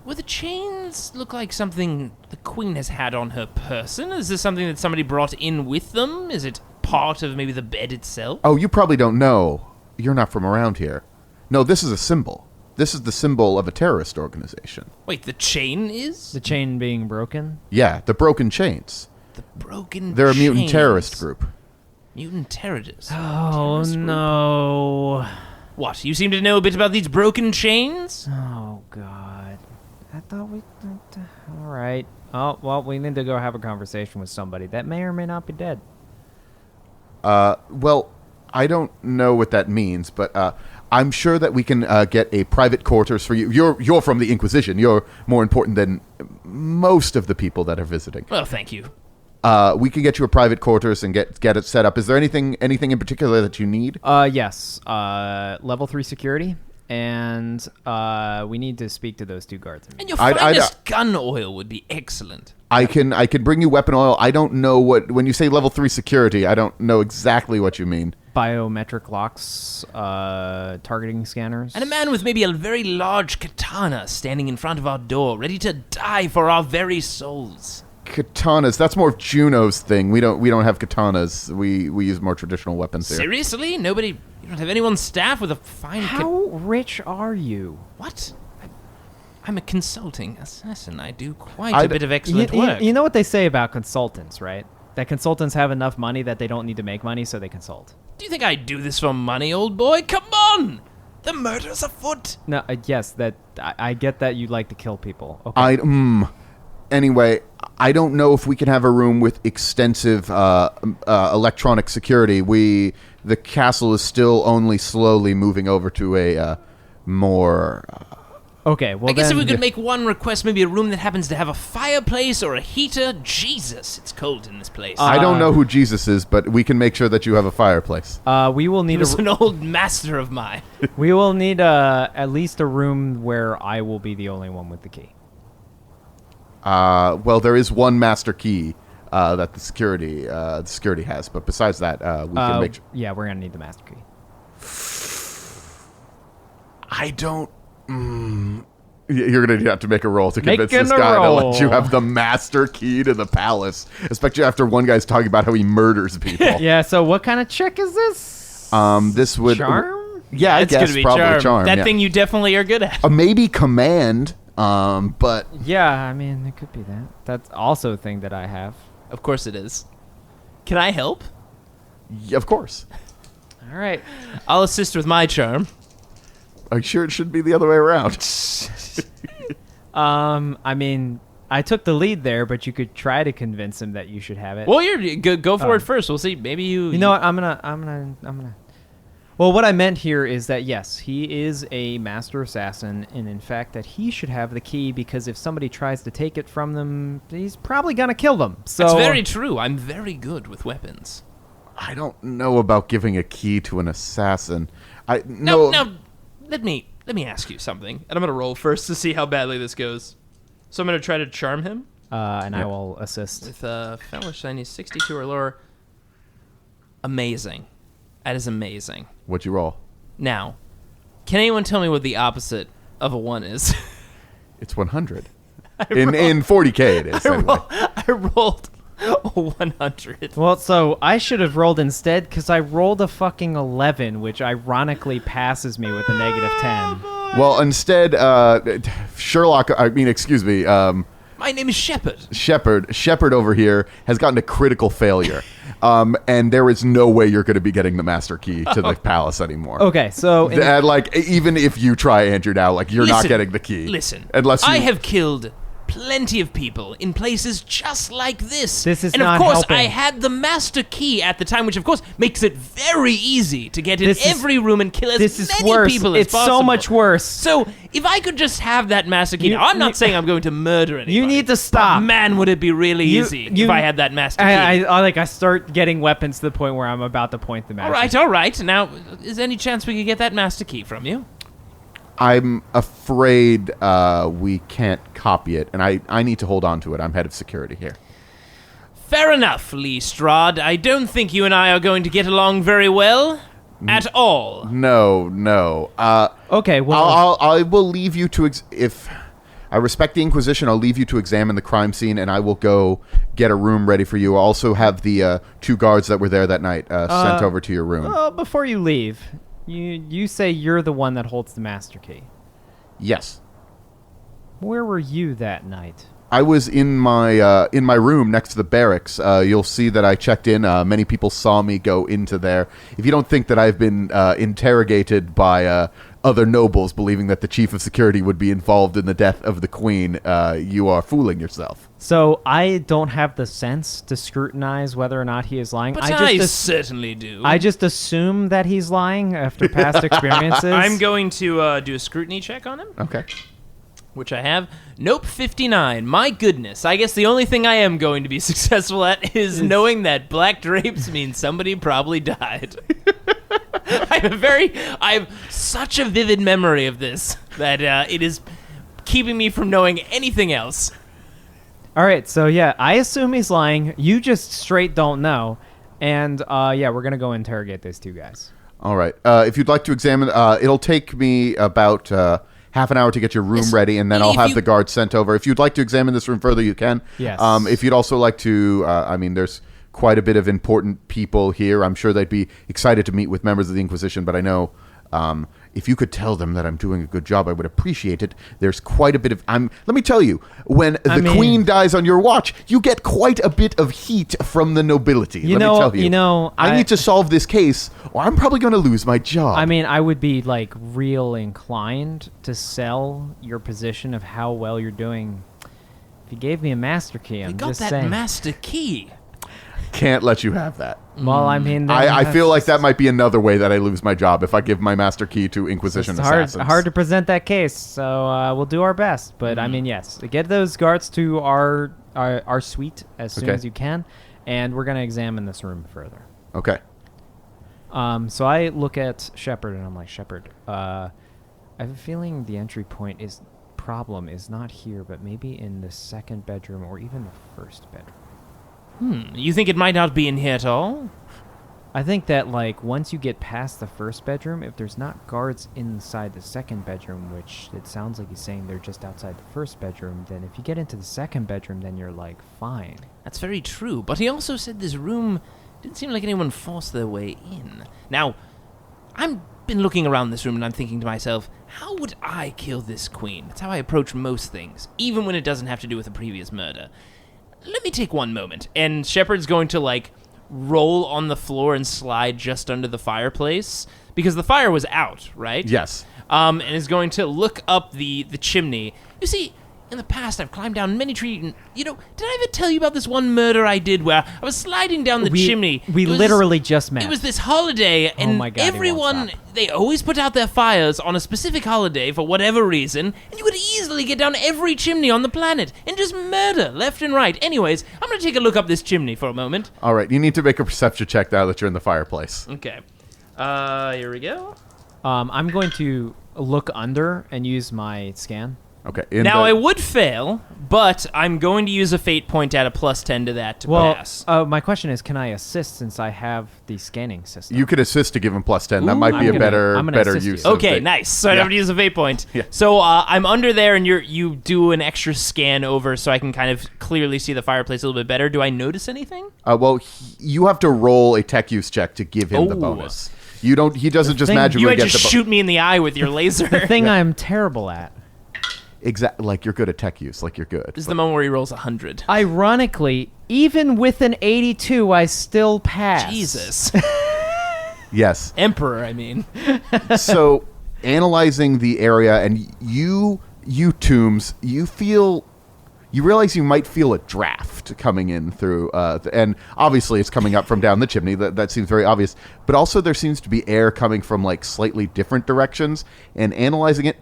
Were the chains look like something the Queen has had on her person? Is this something that somebody brought in with them? Is it part of maybe the bed itself? Oh, you probably don't know. You're not from around here. No, this is a symbol. This is the symbol of a terrorist organization. Wait, the chain is? The chain being broken? Yeah, the broken chains. The broken They're a mutant chains. terrorist group. Mutant terrorists. Oh, no. What, you seem to know a bit about these broken chains? Oh, God. I thought we... All right. Oh, well, we need to go have a conversation with somebody that may or may not be dead. Well, I don't know what that means, but I'm sure that we can get a private quarters for you. You're from the Inquisition. You're more important than most of the people that are visiting. Well, thank you. We can get you a private quarters and get it set up. Is there anything in particular that you need? Yes. Level 3 security, and we need to speak to those 2 guards. And your finest gun oil would be excellent. I can bring you weapon oil. I don't know when you say level 3 security, I don't know exactly what you mean. Biometric locks, targeting scanners. And a man with maybe a very large katana standing in front of our door, ready to die for our very souls. Katanas, that's more of Juno's thing. We don't have katanas. We use more traditional weapons here. Seriously? You don't have anyone staff with a fine How rich are you? What? I'm a consulting assassin. I do quite a bit of excellent work. You know what they say about consultants, right? That consultants have enough money that they don't need to make money, so they consult. Do you think I do this for money, old boy? Come on! The murder's afoot! No, yes, I get that you like to kill people. Okay. Anyway, I don't know if we can have a room with extensive electronic security. The castle is still only slowly moving over to a more... Okay, well I guess then, if we could make one request, maybe a room that happens to have a fireplace or a heater. Jesus, it's cold in this place. I don't know who Jesus is, but we can make sure that you have a fireplace. We will he need was an old master of mine. we will need at least a room where I will be the only one with the key. Well, there is one master key that the security has, but besides that, we can make. Yeah, we're gonna need the master key. I don't. You're gonna have to make a roll to convince this guy to let you have the master key to the palace, especially after one guy's talking about how he murders people. Yeah. So what kind of trick is this? This would charm. Yeah, It's I guess gonna be probably charm. That yeah. thing you definitely are good at. Maybe command. But Yeah, I mean it could be that. That's also a thing that I have. Of course it is. Can I help? of course. All right. I'll assist with my charm. I'm sure it should be the other way around. I mean, I took the lead there, but you could try to convince him that you should have it. Well, go for it first. We'll see. Maybe you. You know what? I'm gonna. Well, what I meant here is that yes, he is a master assassin, and in fact, that he should have the key because if somebody tries to take it from them, he's probably gonna kill them. So That's very true. I'm very good with weapons. I don't know about giving a key to an assassin. No. Let me ask you something, and I'm gonna roll first to see how badly this goes. So I'm gonna try to charm him. And I will assist. With fellowship, I need 62 or lower. Amazing. That is amazing. What'd you roll? Now, can anyone tell me what the opposite of a 1 is? It's 100. In 40K it is. Anyway. I rolled a 100. Well, so I should have rolled instead because I rolled a fucking 11, which ironically passes me with a negative 10. Well, instead, excuse me, My name is Shepard. Shepard over here has gotten a critical failure. And there is no way you're going to be getting the master key to the palace anymore. Okay, so even if you try, Andrew, now, you're not getting the key. Listen, unless I have killed plenty of people in places just like this. This is and not of course, helping. I had the master key at the time, which of course makes it very easy to get in every room and kill as many people as possible. It's so much worse. So if I could just have that master key, now I'm not saying I'm going to murder anybody. You need to stop. But man, would it be really easy if I had that master key? I start getting weapons to the point where I'm about to point them at you. All right. Now, is there any chance we could get that master key from you? I'm afraid we can't copy it, and I need to hold on to it. I'm head of security here. Fair enough, Lee Strahd. I don't think you and I are going to get along very well at all. No. Okay, well... I will leave you to... if I respect the Inquisition, I'll leave you to examine the crime scene, and I will go get a room ready for you. I'll also have the 2 guards that were there that night sent over to your room. Well, before you leave... You say you're the one that holds the master key. Yes. Where were you that night? I was in my room next to the barracks. You'll see that I checked in. Many people saw me go into there. If you don't think that I've been interrogated by other nobles believing that the chief of security would be involved in the death of the queen, you are fooling yourself. So I don't have the sense to scrutinize whether or not he is lying. But I certainly do. I just assume that he's lying after past experiences. I'm going to do a scrutiny check on him. Okay. Which I have. Nope, 59. My goodness. I guess the only thing I am going to be successful at is knowing that black drapes means somebody probably died. I have such a vivid memory of this that it is keeping me from knowing anything else. All right, so yeah, I assume he's lying. You just straight don't know. And yeah, we're going to go interrogate these two guys. All right. If you'd like to examine, it'll take me about half an hour to get your room ready, and then I'll have the guards sent over. If you'd like to examine this room further, you can. Yes. If you'd also like to, there's quite a bit of important people here. I'm sure they'd be excited to meet with members of the Inquisition, but I know if you could tell them that I'm doing a good job, I would appreciate it. There's quite a bit of... let me tell you, when the queen dies on your watch, you get quite a bit of heat from the nobility. Let me tell you. I need to solve this case, or I'm probably going to lose my job. I mean, I would be, like, real inclined to sell your position of how well you're doing if you gave me a master key. I'm just saying. We got that master key. Can't let you have that. Well, I mean... I feel like that might be another way that I lose my job if I give my master key to Inquisition assassins. Hard to present that case, so we'll do our best. But, I mean, yes, get those guards to our suite as soon as you can, and we're going to examine this room further. Okay. So I look at Shepard, and I'm like, Shepard, I have a feeling the entry point is not here, but maybe in the second bedroom or even the first bedroom. You think it might not be in here at all? I think that, like, once you get past the first bedroom, if there's not guards inside the second bedroom, which it sounds like he's saying they're just outside the first bedroom, then if you get into the second bedroom, then you're, like, fine. That's very true, but he also said this room didn't seem like anyone forced their way in. Now, I've been looking around this room and I'm thinking to myself, how would I kill this queen? That's how I approach most things, even when it doesn't have to do with a previous murder. Let me take one moment. And Shepard's going to, like, roll on the floor and slide just under the fireplace, because the fire was out, right? Yes. And is going to look up the chimney. You see, in the past, I've climbed down many trees. Did I ever tell you about this one murder I did where I was sliding down the chimney? We literally just met. It was this holiday, and my God, everyone, they always put out their fires on a specific holiday for whatever reason, and you could easily get down every chimney on the planet and just murder left and right. Anyways, I'm going to take a look up this chimney for a moment. All right, you need to make a perception check now that you're in the fireplace. Okay. Here we go. I'm going to look under and use my scan. Okay. Now, I would fail, but I'm going to use a fate point at a +10 to that to pass. My question is, can I assist since I have the scanning system? You could assist to give him +10. That might be a better use. Okay, nice. So I don't have to use a fate point. Yeah. So I'm under there, and you do an extra scan over so I can kind of clearly see the fireplace a little bit better. Do I notice anything? You have to roll a tech use check to give him the bonus. You don't. He doesn't just magically you get the bonus. You just shoot me in the eye with your laser. The thing I'm terrible at. Exactly, like you're good at tech use, like you're good. This is the moment where he rolls 100. Ironically, even with an 82, I still pass. Jesus. Yes. Emperor, I mean. So, analyzing the area, and you Toombs, you realize you might feel a draft coming in through, and obviously it's coming up from down the chimney. That seems very obvious. But also there seems to be air coming from like slightly different directions. And analyzing it,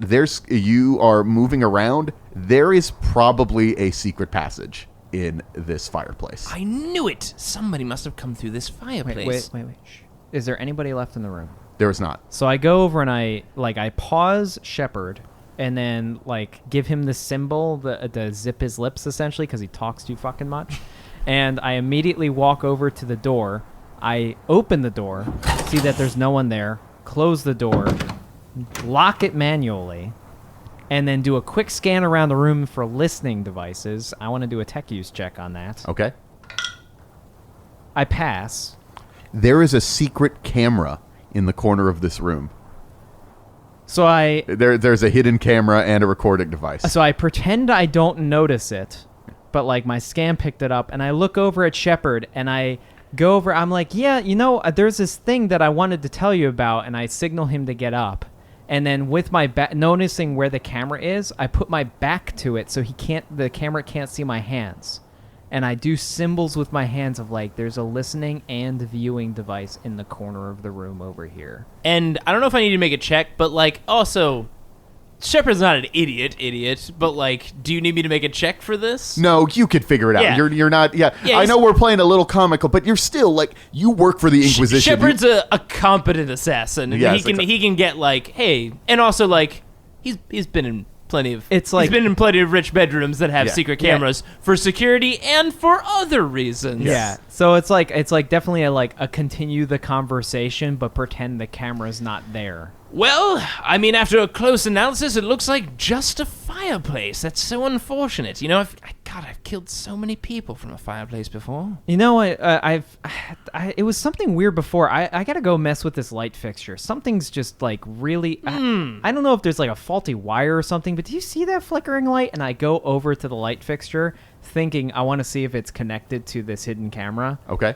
you are moving around. There is probably a secret passage in this fireplace. I knew it. Somebody must have come through this fireplace. Wait. Shh. Is there anybody left in the room? There is not. So I go over and I pause Shepard. And then, like, give him the symbol, the zip his lips, essentially, because he talks too fucking much. And I immediately walk over to the door. I open the door, see that there's no one there, close the door, lock it manually, and then do a quick scan around the room for listening devices. I want to do a tech use check on that. Okay. I pass. There is a secret camera in the corner of this room. So there's a hidden camera and a recording device. So I pretend I don't notice it, but like my scan picked it up, and I look over at Shepard, and I go over. I'm like, yeah, there's this thing that I wanted to tell you about, and I signal him to get up, And then with my back, noticing where the camera is, I put my back to it so the camera can't see my hands. And I do symbols with my hands of like, there's a listening and viewing device in the corner of the room over here. And I don't know if I need to make a check, but like, also, Shepard's not an idiot, but like, do you need me to make a check for this? No, you could figure it out. Yeah. You're not. Yeah, Yeah, I know we're playing a little comical, but you're still like you work for the Inquisition. Shepard's a competent assassin, and Yes, he can get like, hey, and also like, he's been in plenty of he's been in plenty of rich bedrooms that have secret cameras for security and for other reasons. Yeah. So it's like definitely a continue the conversation, but pretend the camera's not there. Well, I mean, after a close analysis, it looks like just a fireplace. That's so unfortunate. You know, I've killed so many people from a fireplace before. You know, it was something weird before. I gotta go mess with this light fixture. Something's just like really. I don't know if there's like a faulty wire or something, but do you see that flickering light? And I go over to the light fixture, thinking I want to see if it's connected to this hidden camera. Okay.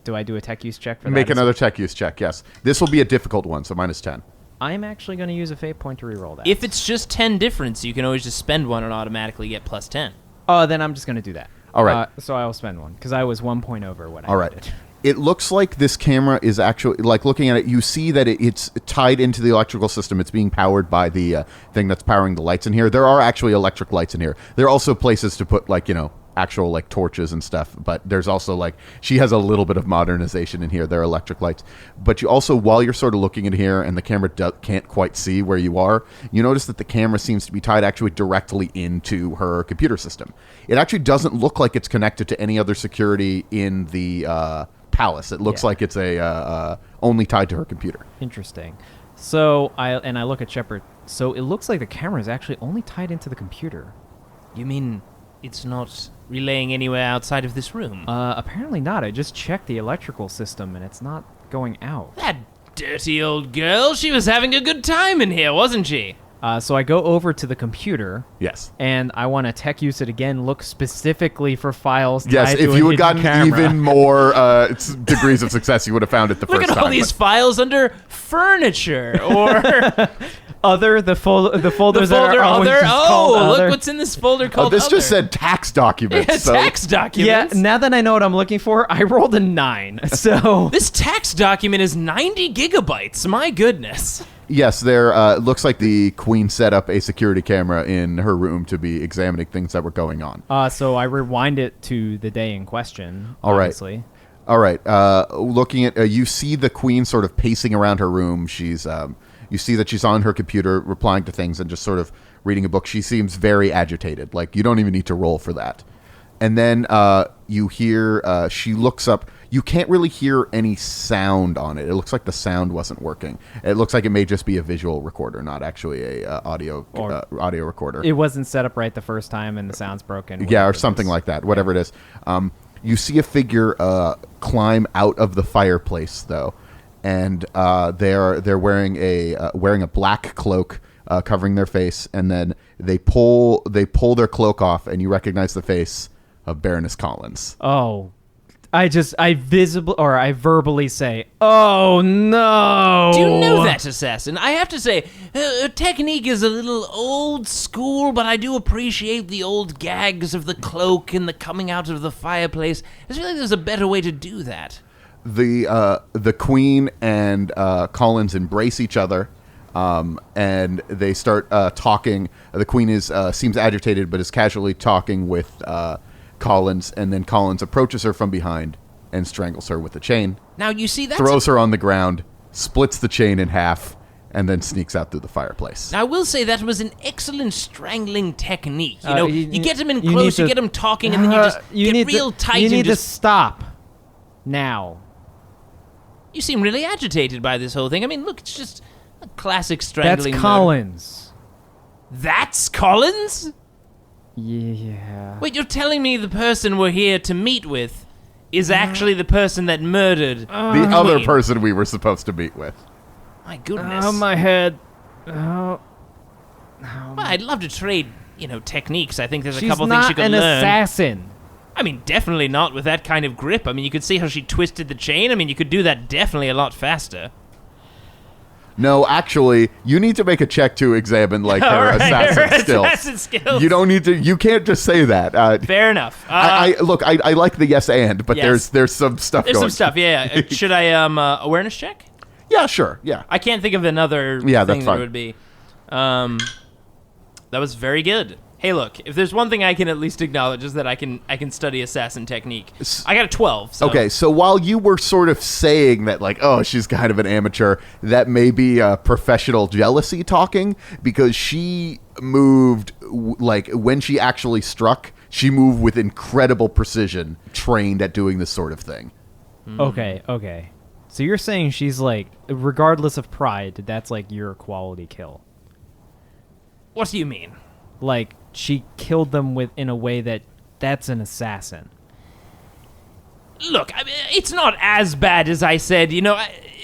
Do I do a tech use check for that? Make another tech use check. Yes, this will be a difficult one, so -10. I'm actually going to use a fate point to reroll that. If it's just 10 difference, you can always just spend one and automatically get +10. Oh, then I'm just going to do that. All right. So I will spend one because I was 1 point over what I All right. needed. It looks like this camera is actually, like looking at it, you see that it's tied into the electrical system. It's being powered by the thing that's powering the lights in here. There are actually electric lights in here. There are also places to put, like, actual, like, torches and stuff. But there's also, like, she has a little bit of modernization in here. There are electric lights. But you also, while you're sort of looking in here and the camera can't quite see where you are, you notice that the camera seems to be tied actually directly into her computer system. It actually doesn't look like it's connected to any other security in the palace. It looks like it's only tied to her computer. Interesting. So I look at Shepard. So it looks like the camera is actually only tied into the computer. You mean it's not relaying anywhere outside of this room? Apparently not. I just checked the electrical system and it's not going out. That dirty old girl. She was having a good time in here, wasn't she? So I go over to the computer. Yes. And I want to tech use it again, look specifically for files tied Yes, to if a you hidden had gotten camera. even more degrees of success, you would have found it the Look first at time. all these files under furniture or the folders the folder that are always other. just called Oh, other. look what's in this folder called this other. just said tax documents. Yeah, so tax Yeah, documents. now that I know what I'm looking for, I rolled a 9. So This tax document is 90 gigabytes. My goodness. Yes, there looks like the queen set up a security camera in her room to be examining things that were going on. so I rewind it to the day in question. All right. Obviously. All right. Looking at you see the queen sort of pacing around her room. She's you see that she's on her computer replying to things and just sort of reading a book. She seems very agitated. Like, you don't even need to roll for that. And then you hear she looks up. You can't really hear any sound on it. It looks like the sound wasn't working. It looks like it may just be a visual recorder, not actually a audio recorder. It wasn't set up right the first time and the sound's broken. Yeah, or something like that. Whatever it is. You see a figure climb out of the fireplace, though, and they're wearing a black cloak covering their face, and then they pull their cloak off, and you recognize the face of Baroness Collins. Oh, I verbally say, "Oh no!" Do you know that, assassin? I have to say, her technique is a little old school, but I do appreciate the old gags of the cloak and the coming out of the fireplace. I feel like there's a better way to do that. The queen and Collins embrace each other, and they start talking. The queen seems agitated, but is casually talking with Collins, and then Collins approaches her from behind and strangles her with a chain. Now, you see, that's throws her on the ground, splits the chain in half, and then sneaks out through the fireplace. Now, I will say that was an excellent strangling technique. You know, you get them in you close, need you to- get them talking, and then you just get real tight. You and need to just, stop now. You seem really agitated by this whole thing. I mean, look, it's just a classic strangling. That's Collins. That's Collins? Yeah. Wait, you're telling me the person we're here to meet with is actually the person that murdered the other Queen? person we were supposed to meet with. My goodness. Oh, my head. Oh. Well, I'd love to trade, techniques. I think there's a She's couple not things you could an learn. assassin. I mean, definitely not with that kind of grip. I mean, you could see how she twisted the chain. I mean, you could do that definitely a lot faster. No, actually, you need to make a check to examine like her All right, assassin her skills. assassin skills. You don't need to. You can't just say that. Fair enough. I like the yes and, but Yes. there's some stuff There's going. some stuff. Yeah. Should I awareness check? Yeah, sure. Yeah. I can't think of another Yeah, thing that's that fine. it would be. That was very good. Hey, look, if there's one thing I can at least acknowledge is that I can study assassin technique. I got a 12. So. Okay, so while you were sort of saying that, like, oh, she's kind of an amateur, that may be professional jealousy talking, because she moved, like, when she actually struck, she moved with incredible precision, trained at doing this sort of thing. Okay. So you're saying she's like, regardless of pride, that's like your quality kill. What do you mean? Like, she killed them in a way that's an assassin. Look, I mean, it's not as bad as I said. You know,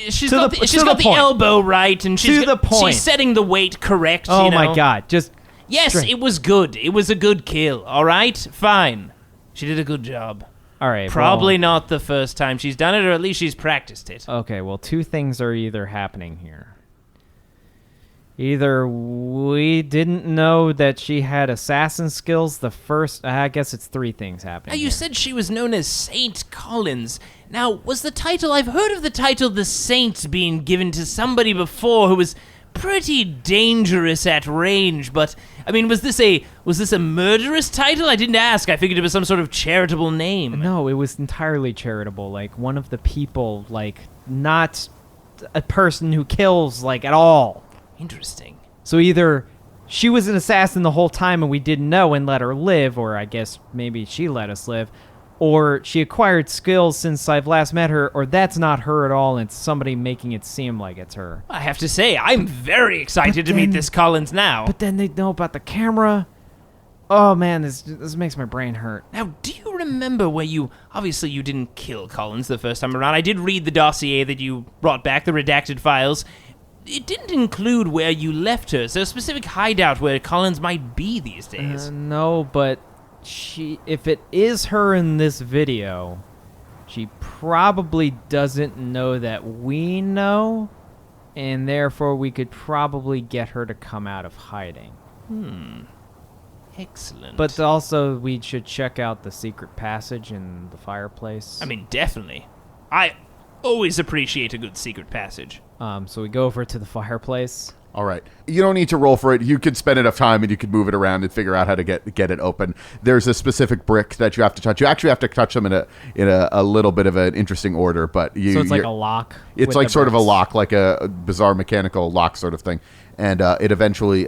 she's To got the- the, she's to got the the point. elbow right, and she's To the point. she's setting the weight correct. Oh you know? my god, just Yes, straight. it was good. It was a good kill. All right, fine. She did a good job. All right. Probably well, not the first time she's done it, or at least she's practiced it. Okay, well, two things are either happening here. Either we didn't know that she had assassin skills. I guess it's three things happening. Now, you here. said she was known as Saint Collins. Now, was the title... I've heard of the title The Saint being given to somebody before who was pretty dangerous at range, but, I mean, was this a murderous title? I didn't ask. I figured it was some sort of charitable name. No, it was entirely charitable. Like, one of the people, like, not a person who kills, like, at all. Interesting. So either she was an assassin the whole time and we didn't know and let her live, or I guess maybe she let us live, or she acquired skills since I've last met her, or that's not her at all and it's somebody making it seem like it's her. I have to say, I'm very excited to meet this Collins now. But then they know about the camera. Oh man, this makes my brain hurt. Now, do you remember where obviously you didn't kill Collins the first time around. I did read the dossier that you brought back, the redacted files. It didn't include where you left her, so a specific hideout where Collins might be these days. No, but if it is her in this video, she probably doesn't know that we know, and therefore we could probably get her to come out of hiding. Excellent. But also, we should check out the secret passage in the fireplace. I mean, definitely. I always appreciate a good secret passage. So we go over to the fireplace. All right. You don't need to roll for it. You could spend enough time and you could move it around and figure out how to get it open. There's a specific brick that you have to touch. You actually have to touch them in a little bit of an interesting order, but So it's like a lock. It's with like the sort of a bricks. lock, like a bizarre mechanical lock sort of thing. And it eventually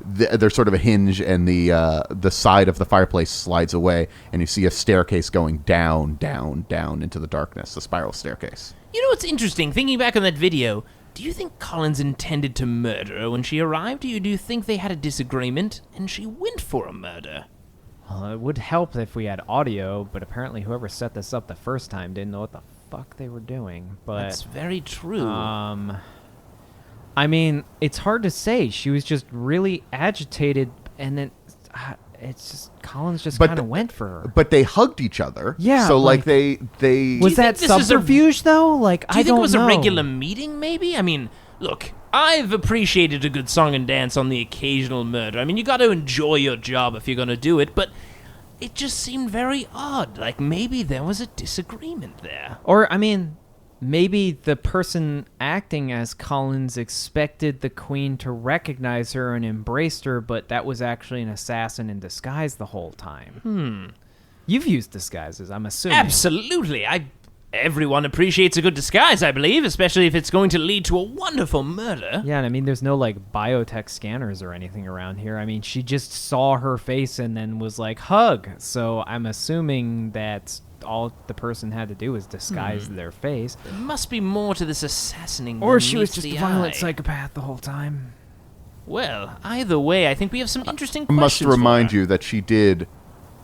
there's sort of a hinge, and the side of the fireplace slides away, and you see a staircase going down into the darkness, a spiral staircase. You know what's interesting? Thinking back on that video, do you think Collins intended to murder her when she arrived, or do you think they had a disagreement and she went for a murder? Well, it would help if we had audio, but apparently whoever set this up the first time didn't know what the fuck they were doing. But That's very true. I mean, it's hard to say. She was just really agitated, and then it's just Collins just But kind of went for her. But they hugged each other. Yeah, So like- they Was you that think this is a- subterfuge though? Like, Do you I think don't it was know. a regular meeting, maybe? I mean, look, I've appreciated a good song and dance on the occasional murder. I mean, you got to enjoy your job if you're going to do it, but it just seemed very odd. Like, maybe there was a disagreement there. Or I mean, maybe the person acting as Collins expected the queen to recognize her and embraced her, but that was actually an assassin in disguise the whole time. You've used disguises, I'm assuming. Absolutely. Everyone appreciates a good disguise, I believe, especially if it's going to lead to a wonderful murder. Yeah, and I mean, there's no, like, biotech scanners or anything around here. I mean, she just saw her face and then was like, hug. So I'm assuming that all the person had to do was disguise their face. There must be more to this assassinating Or than she was meets just the a violent eye. psychopath the whole time. Well, either way, I think we have some interesting I questions must remind for her. you that she did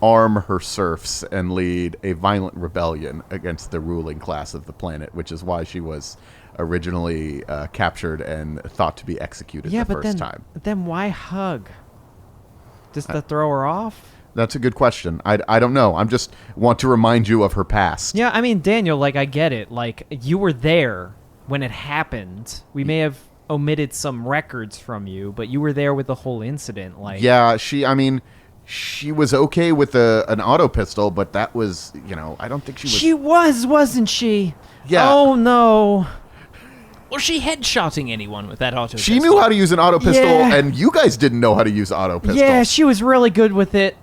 arm her serfs and lead a violent rebellion against the ruling class of the planet, which is why she was originally captured and thought to be executed the first time. But then why hug? Just to throw her off? That's a good question. I don't know. I'm just want to remind you of her past. Yeah, I mean, Daniel, like, I get it. Like, you were there. when it happened. We may have omitted some records from you, but you were there with the whole incident. Like, Yeah, she was okay with an auto pistol, but that was, I don't think she was. she wasn't she? Yeah. Oh no. Was she headshotting anyone with that auto She pistol? knew how to use an auto pistol, Yeah. and you guys didn't know how to use auto pistol. Yeah, she was really good with it.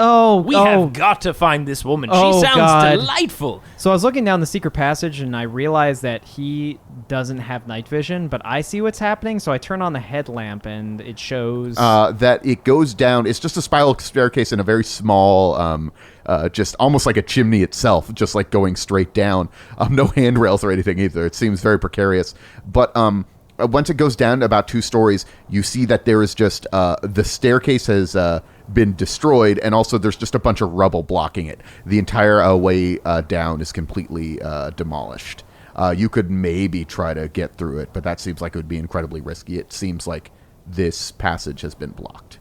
Oh, We have got to find this woman. Oh, She sounds God. delightful. So I was looking down the secret passage, and I realized that he doesn't have night vision, but I see what's happening, so I turn on the headlamp, and it shows... that it goes down. It's just a spiral staircase in a very small, just almost like a chimney itself, just like going straight down. No handrails or anything either. It seems very precarious. But once it goes down about 2 stories, you see that there is just the staircase has been destroyed, and also there's just a bunch of rubble blocking it. The entire way down is completely demolished. You could maybe try to get through it, but that seems like it would be incredibly risky. It seems like this passage has been blocked.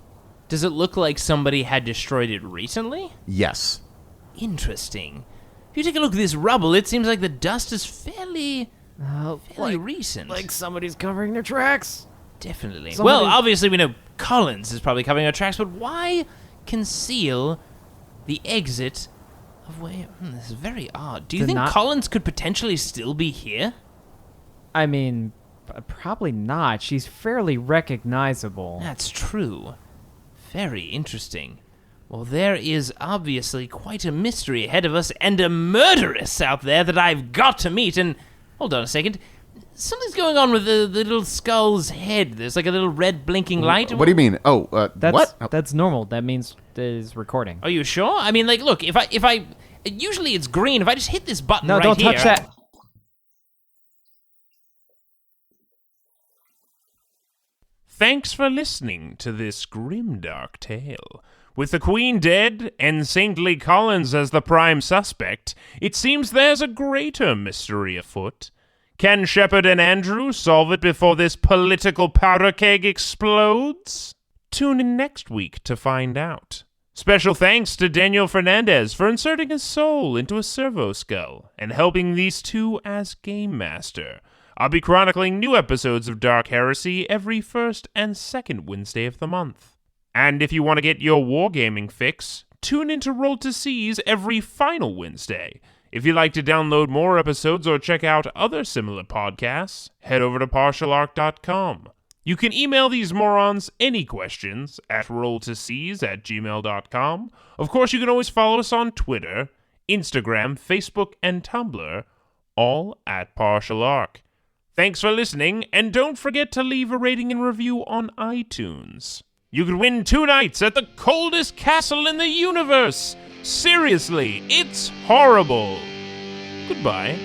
Does it look like somebody had destroyed it recently? Yes. Interesting. If you take a look at this rubble, it seems like the dust is fairly recent. like somebody's covering their tracks. Definitely. Somebody- Well, obviously we know Collins is probably covering our tracks, but why conceal the exit of where... this is very odd. Do you To think not- Collins could potentially still be here? I mean, probably not. She's fairly recognizable. That's true. Very interesting. Well, there is obviously quite a mystery ahead of us and a murderess out there that I've got to meet. And hold on a second. Something's going on with the little skull's head. There's like a little red blinking light. What do you mean? Oh, That's, what? That's normal. That means it's recording. Are you sure? I mean, like, look, if I usually it's green. If I just hit this button No, right don't here... touch that. Thanks for listening to this grimdark tale. With the Queen dead and Saintly Collins as the prime suspect, it seems there's a greater mystery afoot. Can Shepard and Andrew solve it before this political powder keg explodes? Tune in next week to find out. Special thanks to Daniel Fernandez for inserting his soul into a servo skull and helping these two as Game Master. I'll be chronicling new episodes of Dark Heresy every first and second Wednesday of the month. And if you want to get your wargaming fix, tune into Roll to Seas every final Wednesday. If you'd like to download more episodes or check out other similar podcasts, head over to partialarc.com. You can email these morons any questions at rolltoseas@gmail.com. Of course, you can always follow us on Twitter, Instagram, Facebook, and Tumblr, all at Partial Arc. Thanks for listening, and don't forget to leave a rating and review on iTunes. You could win 2 nights at the coldest castle in the universe! Seriously, it's horrible! Goodbye.